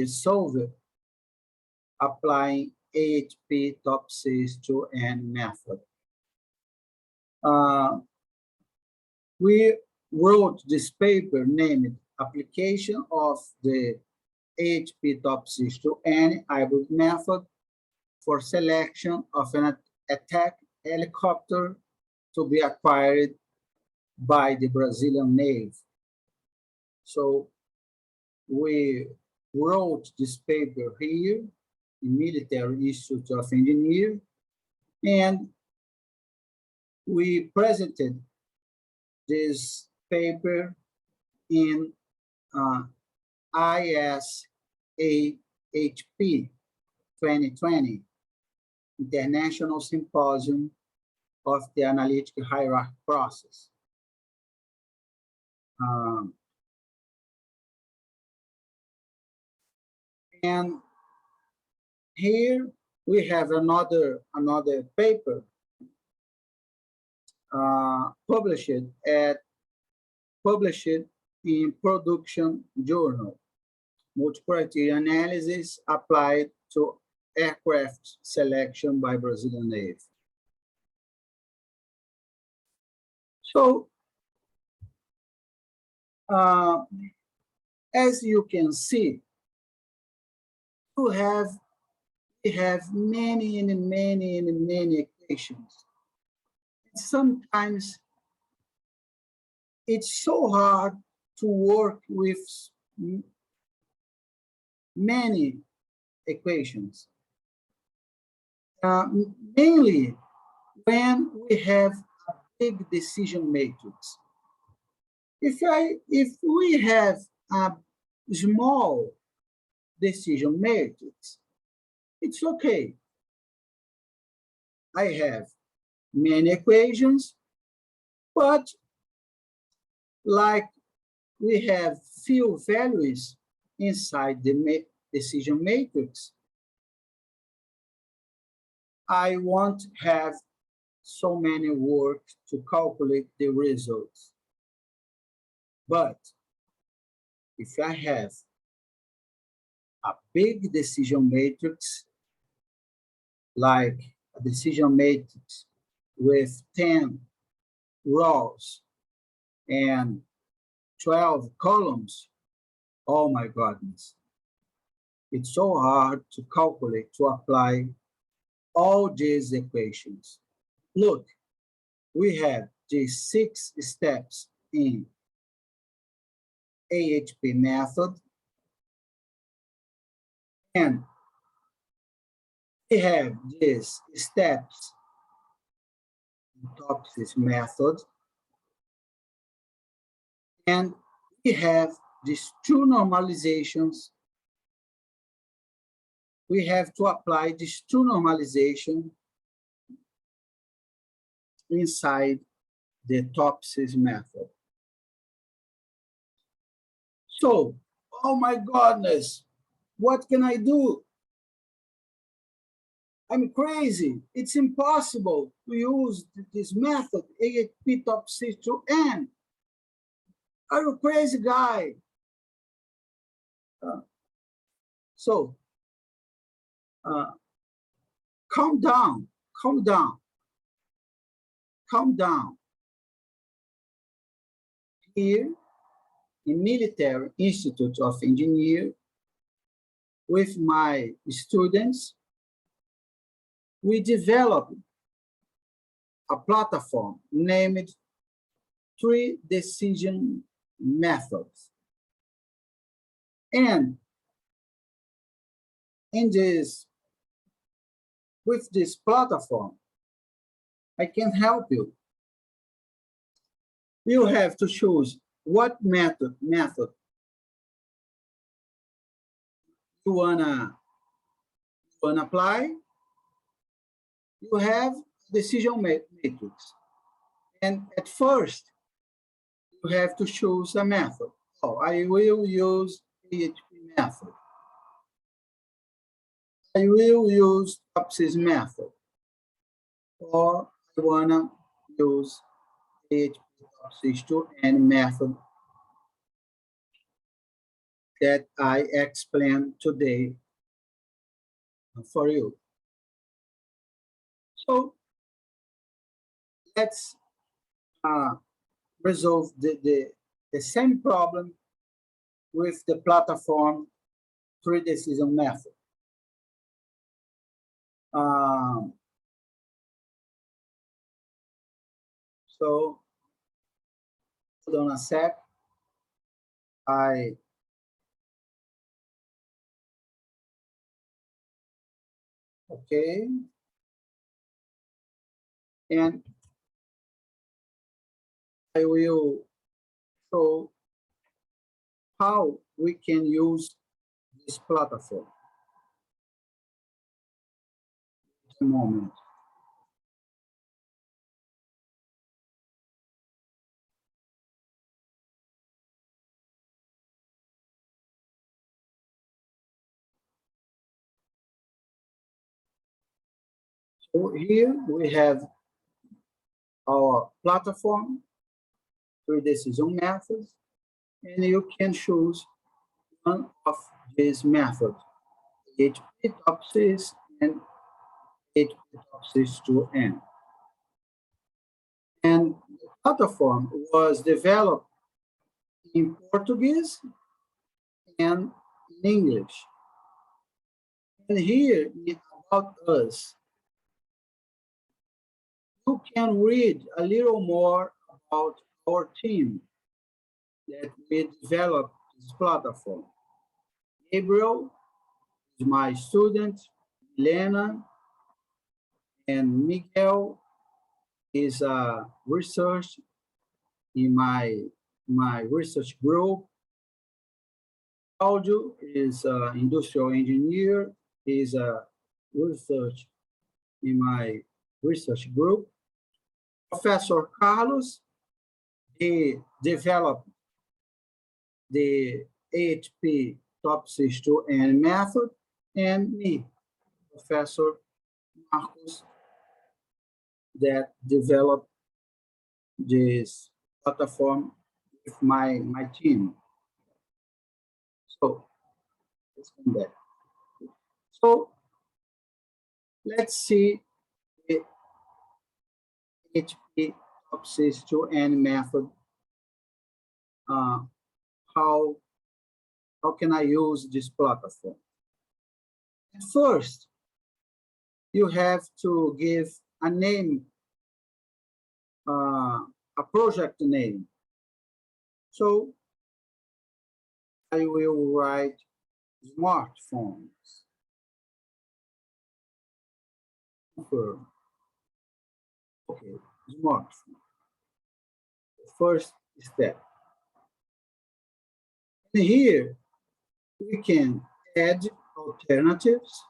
solved applying AHP-TOPSIS-2N method. We wrote this paper named Application of the AHP-TOPSIS-2N hybrid method for selection of an attack helicopter to be acquired by the Brazilian Navy. So we wrote this paper here in Military Institute of Engineering, and we presented this paper in ISAHP 2020, International Symposium of the Analytic Hierarchy Process. And here we have another paper published in Production Journal, Multi-Criteria Analysis Applied to Aircraft Selection by Brazilian Navy. So, as you can see, we have many equations. Sometimes it's so hard to work with many equations, mainly when we have a big decision matrix. If we have a small decision matrix, it's okay. I have many equations, but like we have few values inside the decision matrix, I won't have so many work to calculate the results. But if I have a big decision matrix, like a decision matrix with 10 rows and 12 columns, oh my goodness. It's so hard to calculate, to apply all these equations. Look, we have these 6 steps in AHP method, and we have these steps in TOPSIS method, and we have these 2 normalizations. We have to apply these 2 normalizations inside the TOPSIS method. So, oh my goodness, what can I do? I'm crazy. It's impossible to use this method, AHP-TOPSIS-2N. Are you crazy guy? Calm down, calm down, calm down. Here, in Military Institute of Engineering, with my students, we developed a platform named 3 decision methods. And with this platform, I can help you. You have to choose what method you wanna apply. You have decision matrix, and at first you have to choose a method. Oh, I will use AHP method. I will use TOPSIS method, or I wanna use AHP-TOPSIS-2N method that I explained today for you. So let's resolve the same problem with the platform 3 decision method. So hold on a sec. Okay. And I will show how we can use this platform. Just a moment. So here we have our platform 3 decision methods, and you can choose one of these methods, AHP-TOPSIS and AHP-TOPSIS-2N. And the platform was developed in Portuguese and in English. And here is about us. You can read a little more about our team that we developed this platform. Gabriel is my student, Elena, and Miguel is a research in my research group. Claudio is an industrial engineer. He is a research in my research group. Professor Carlos, he developed the AHP-TOPSIS-2N method, and me, Professor Marcos, that developed this platform with my team. So let's come back. So let's see the AHP-TOPSIS-2N method. How can I use this platform? First, you have to give a name, a project name. So I will write smartphones. Okay, smartphone. First step. And here we can add alternatives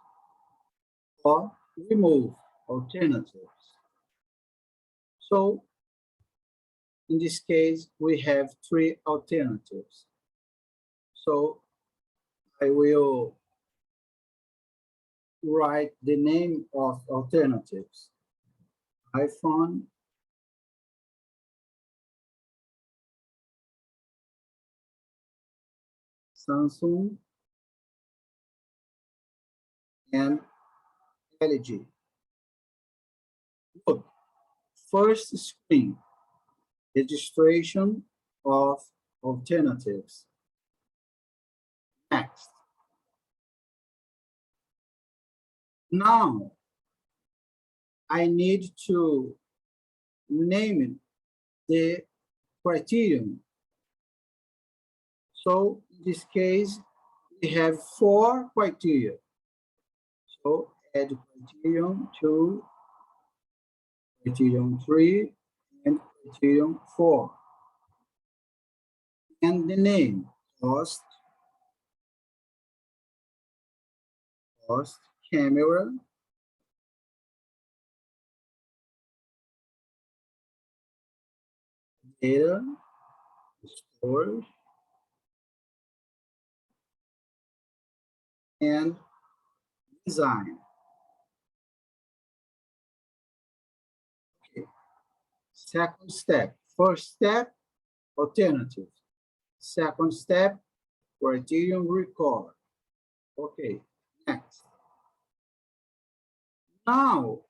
or remove alternatives. So in this case, we have 3 alternatives. So I will write the name of alternatives. iPhone, Samsung, and LG. Look, first screen, registration of alternatives. Next. Now, I need to name the criterion. So in this case, we have 4 criteria. So add criterion 2, criterion 3, and criterion 4. And the name, cost, camera, data, storage, and design. Okay. Second step. First step, alternative. Second step, criterion record. Okay, next. Now,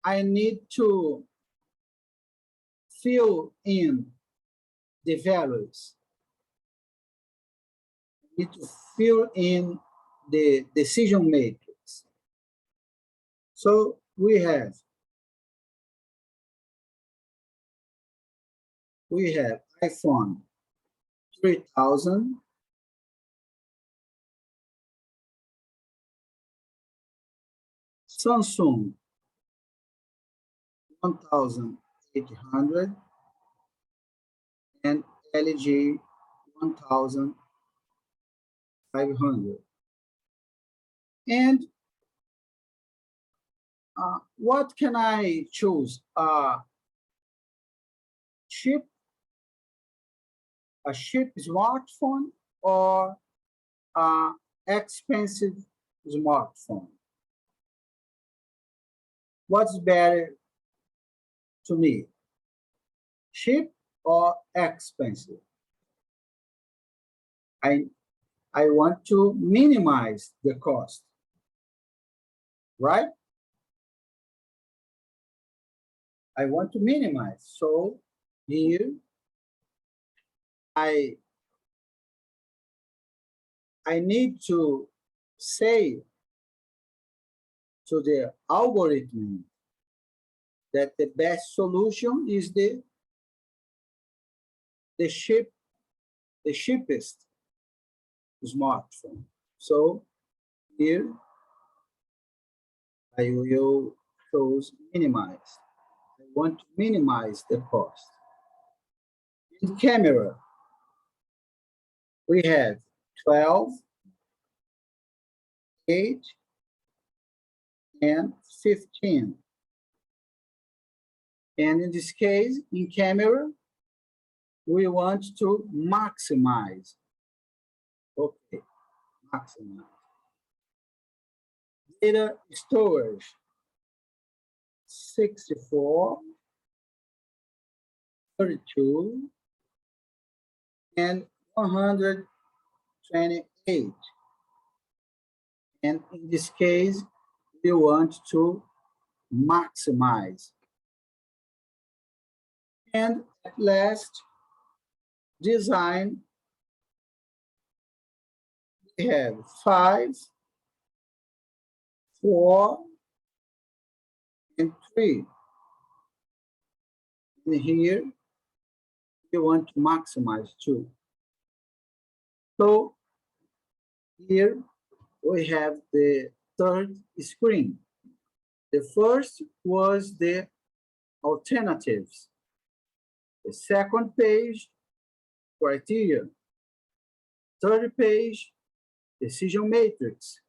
I need to fill in the values. I need to fill in the decision matrix. So we have iPhone 3000, Samsung 1800, and LG 1500. And what can I choose? A cheap smartphone or expensive smartphone? What's better to me? Cheap or expensive? I want to minimize the cost, right? I want to minimize. So here I need to say to the algorithm that the best solution is the cheapest smartphone. So here I will choose minimize. I want to minimize the cost. In camera, we have 12, 8, and 15. And in this case, in camera, we want to maximize. Okay, maximize. Data storage, 64, 32, and 28. And in this case, we want to maximize. And at last, design, we have 5, 4, and 3. And here, we want to maximize 2. So here we have the third screen. The first was the alternatives. The second page, criteria. Third page, decision matrix.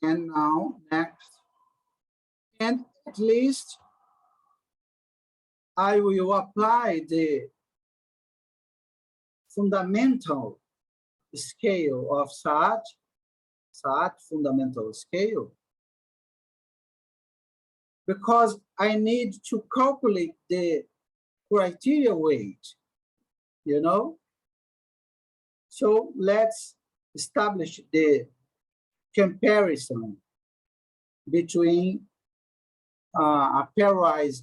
And now, next. And at least I will apply the fundamental scale of SAT fundamental scale, because I need to calculate the criteria weight, you know? So let's establish the comparison between a pairwise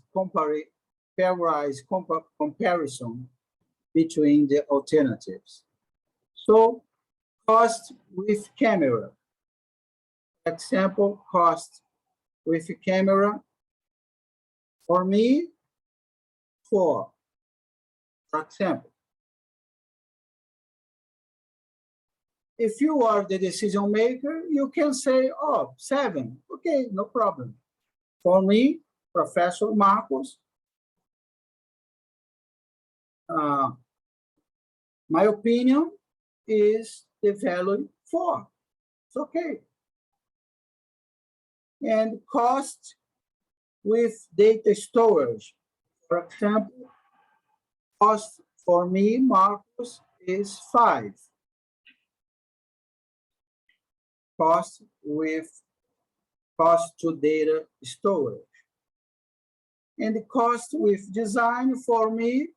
comparison between the alternatives. So cost with camera. Example, cost with camera. For me, 4, for example. If you are the decision maker, you can say, oh, 7. Okay, no problem. For me, Professor Marcos, my opinion is the value 4. It's okay. And cost with data storage. For example, cost for me, Marcos, is 5. Cost to data storage. And the cost with design for me,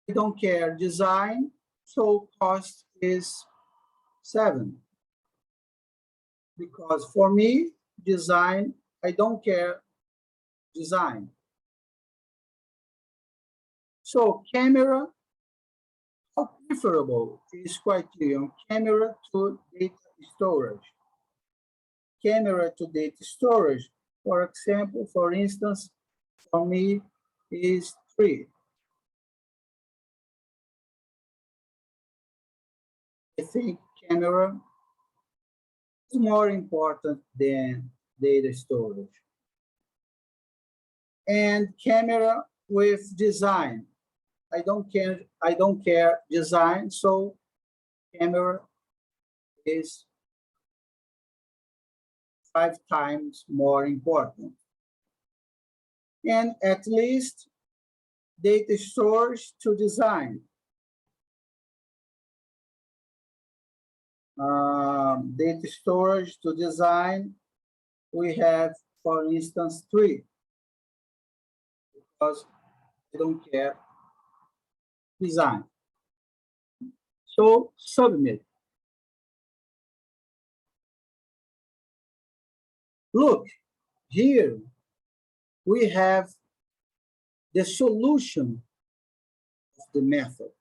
I don't care design, so cost is 7. Because for me, design, I don't care design. So camera, how preferable is criterion camera to data storage? Camera to data storage, for example, for instance, for me is 3. I think camera is more important than data storage. And camera with design. I don't care design, so camera is 5 times more important. And at least data storage to design. Data storage to design, we have, for instance, 3, because I don't care design. So submit. Look, here we have the solution of the method.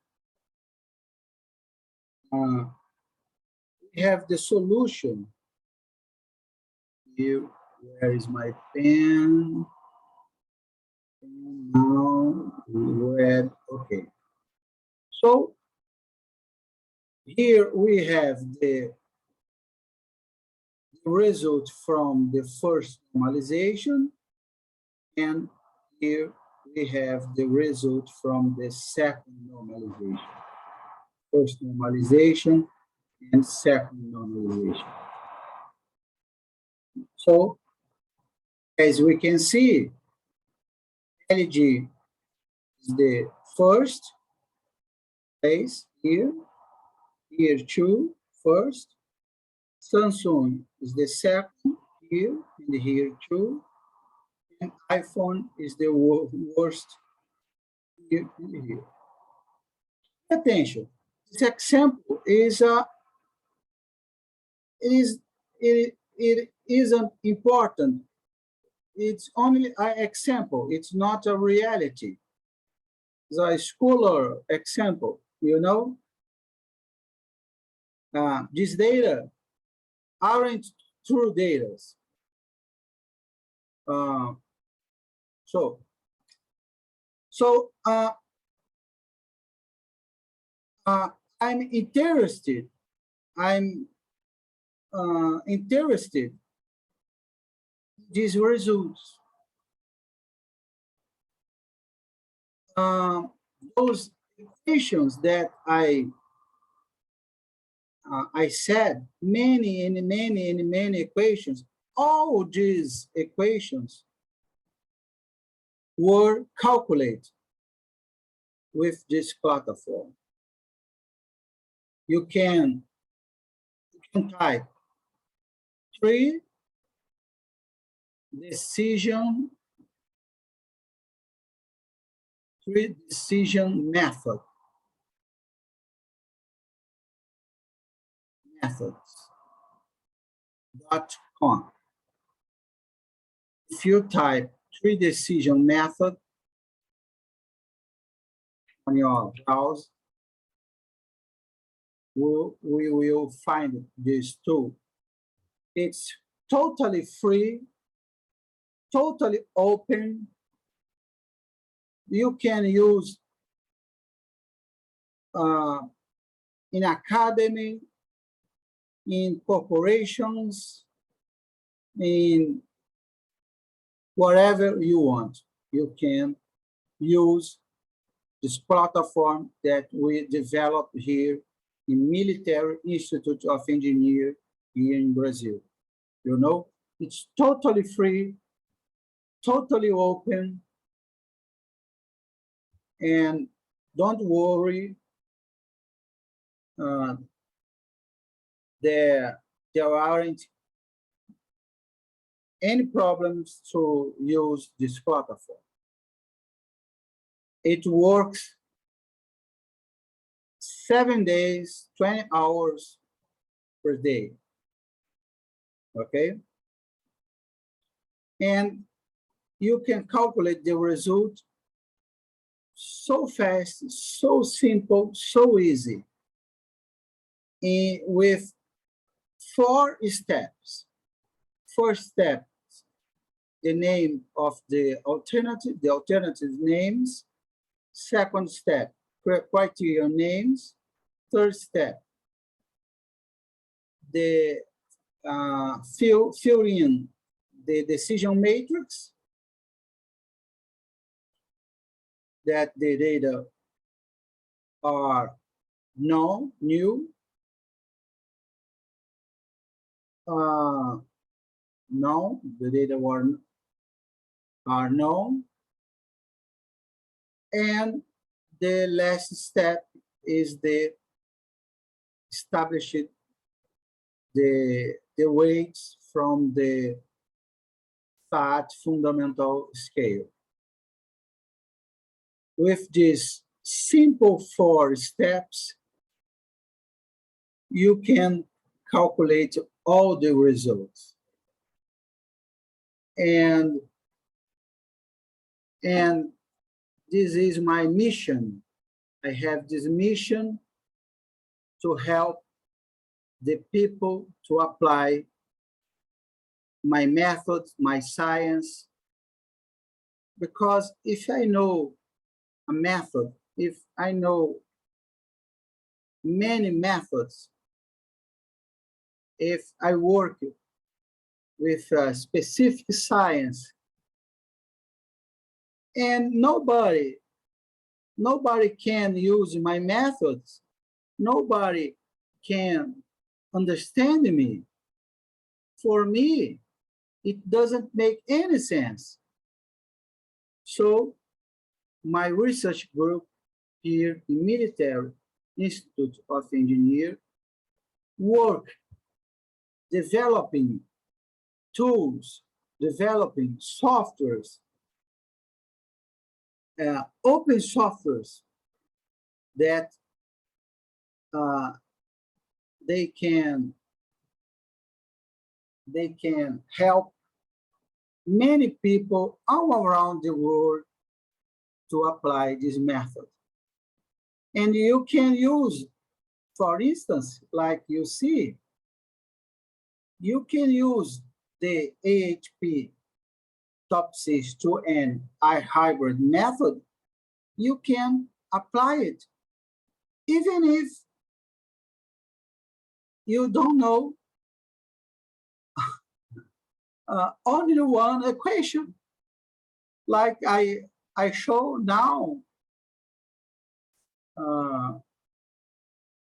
We have the solution. Here, where is my pen? And now, red, okay. So here we have the result from the first normalization, and here we have the result from the second normalization. First normalization and second normalization. So, as we can see, LG is the first place here, here 2, first. Samsung is the second here, and here 2. And iPhone is the worst here and here. Attention, this example is it isn't important. It's only an example. It's not a reality. It's a scholar example, you know. These data aren't true data. I'm interested. I'm interested in these results. Those equations that I said, many equations, all these equations were calculated with this platform. You can type 3 decision methods.com. If you type 3 decision method on your browser, we will find this tool. It's totally free, totally open. You can use in academy, in corporations, in whatever you want. You can use this platform that we developed here in Military Institute of Engineering here in Brazil. You know, it's totally free, totally open, and don't worry, there aren't any problems to use this platform. It works 7 days, 20 hours per day, okay? And you can calculate the result so fast, so simple, so easy, with 4 steps. First step, the name of the alternative names. Second step, criteria names. Third step, the fill in the decision matrix that the data are new. No, the data are known. And the last step is the establishing the weights from the FAT fundamental scale. With these simple 4 steps, you can calculate all the results. And this is my mission. I have this mission to help the people to apply my methods, my science, because if I know a method, if I know many methods, if I work with a specific science, and nobody can use my methods, nobody can understand me, for me, it doesn't make any sense. So my research group here in Military Institute of Engineering work developing tools, developing softwares, open softwares that they can help many people all around the world to apply this method. And you can use, for instance, like you see, you can use the AHP-TOPSIS-2N hybrid method. You can apply it, even if you don't know only one equation. Like I show now,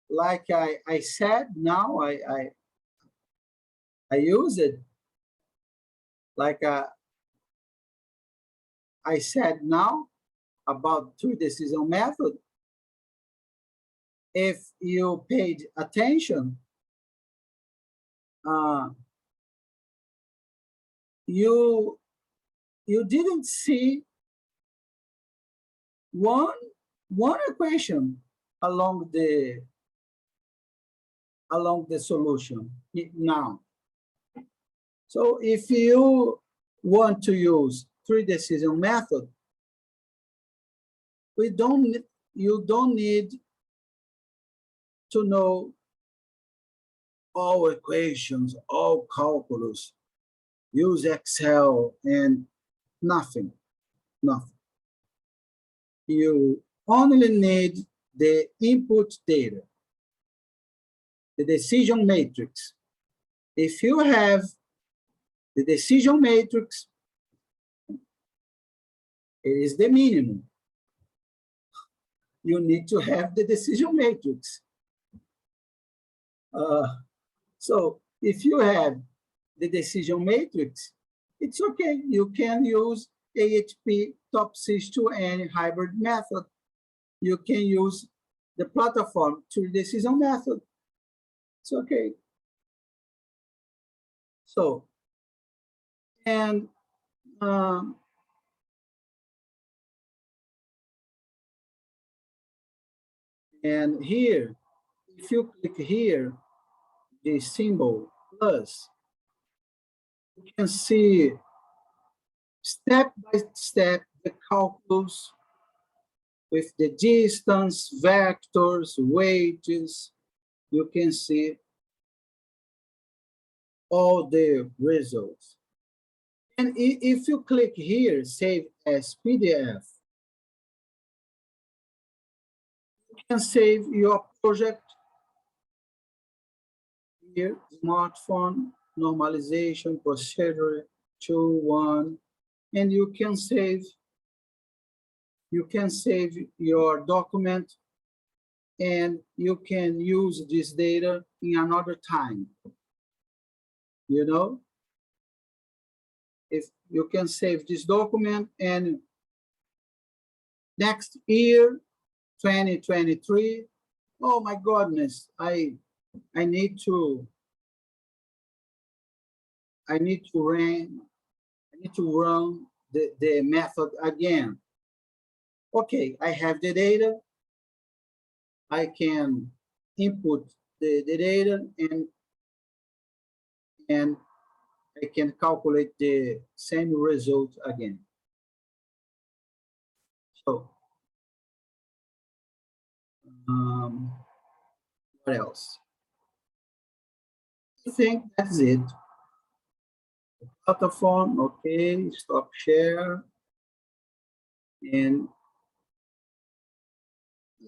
like I said now, I use it. Like I said now about three-decision method. If you paid attention, you didn't see one equation along the solution now. So if you want to use three-decision method, you don't need to know all equations, all calculus, use Excel and nothing. You only need the input data, the decision matrix. If you have the decision matrix, it is the minimum. You need to have the decision matrix. So if you have the decision matrix, it's okay. You can use AHP-TOPSIS-2N hybrid method. You can use the platform three-decision method. It's okay. So, and here, if you click here, the symbol plus, you can see step by step the calculus with the distance, vectors, weights. You can see all the results. And if you click here, save as PDF, you can save your project here, smartphone, normalization, procedure 2.1, and you can save your document, and you can use this data in another time. You know, if you can save this document, and next year, 2023, oh my goodness, I need to run the method again. Okay, I have the data. I can input the data, and I can calculate the same result again. So, what else? I think that's it. The platform, okay, stop share. And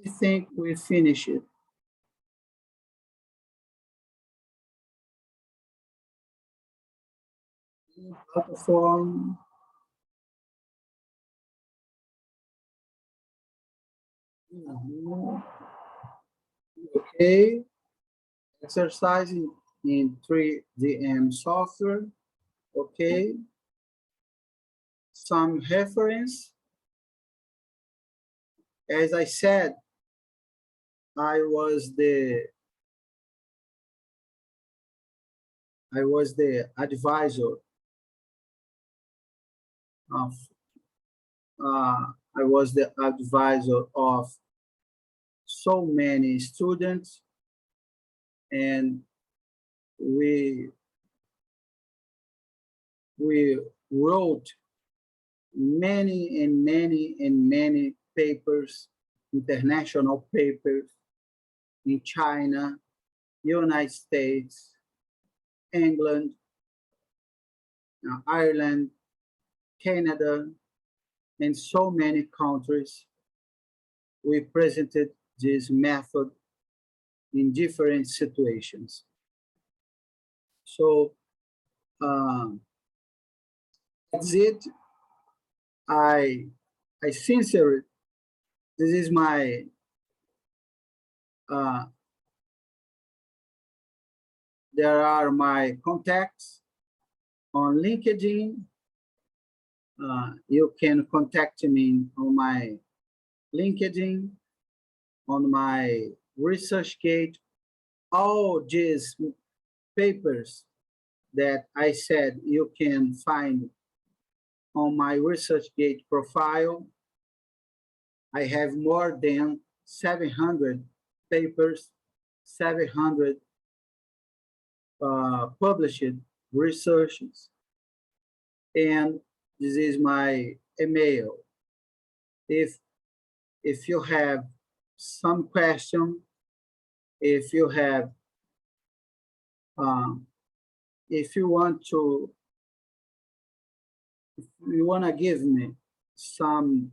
I think we finish it. Platform. Okay. Exercising in 3DM software. Okay. Some reference. As I said, I was the advisor of so many students and we wrote many and many and many papers, international papers in China, United States, England, Ireland, Canada, and so many countries. We presented this method in different situations. So that's it. I sincerely, this is my there are my contacts on LinkedIn. You can contact me on my LinkedIn, on my ResearchGate. All these papers that I said you can find on my ResearchGate profile. I have more than 700 papers, 700 published researches, and this is my email. If you have some question, if you have, if you want to give me some,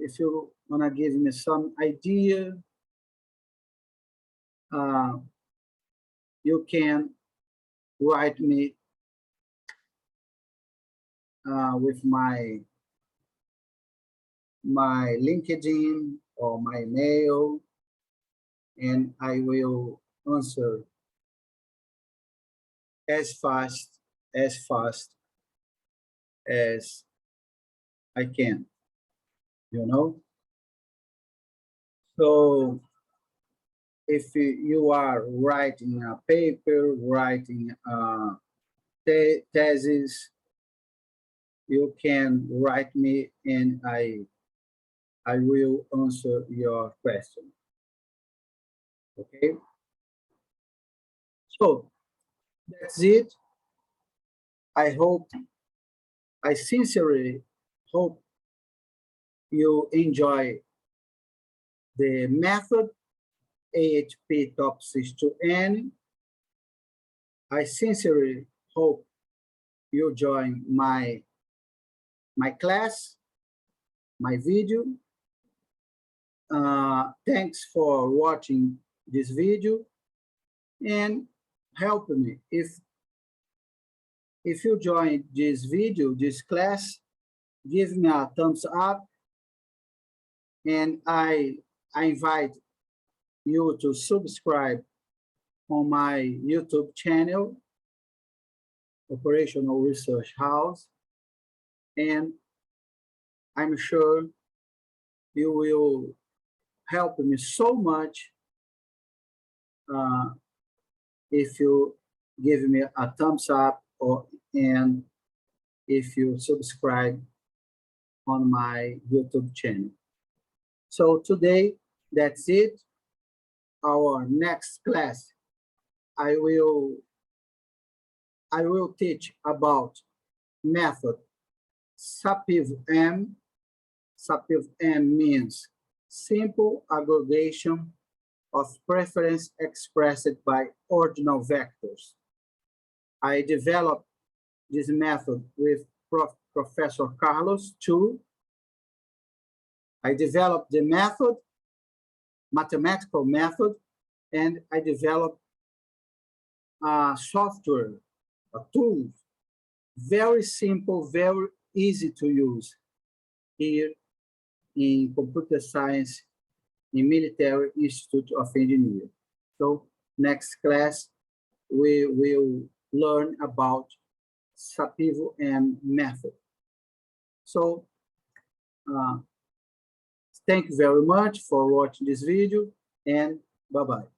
if you want to give me some idea, you can write me with my LinkedIn or my mail, and I will answer as fast as I can, you know? So if you are writing a paper, writing a thesis, you can write me and I will answer your question. Okay? So that's it. I sincerely hope you enjoy the method AHP-TOPSIS-2N. I sincerely hope you join my class, my video. Thanks for watching this video, and help me if you join this video, this class, give me a thumbs up, and I invite you to subscribe on my YouTube channel, Operational Research House, and I'm sure you will help me so much if you give me a thumbs up and if you subscribe on my YouTube channel. So today, that's it. Our next class, I will teach about method SOBRAPO. SOBRAPO means simple aggregation of preference expressed by ordinal vectors. I developed this method with Professor Carlos too. I developed the method, mathematical method, and I developed a software, a tool, very simple, very easy to use here in computer science in Military Institute of Engineering. So next class, we will learn about SOBRAPO and method. So thank you very much for watching this video, and bye-bye.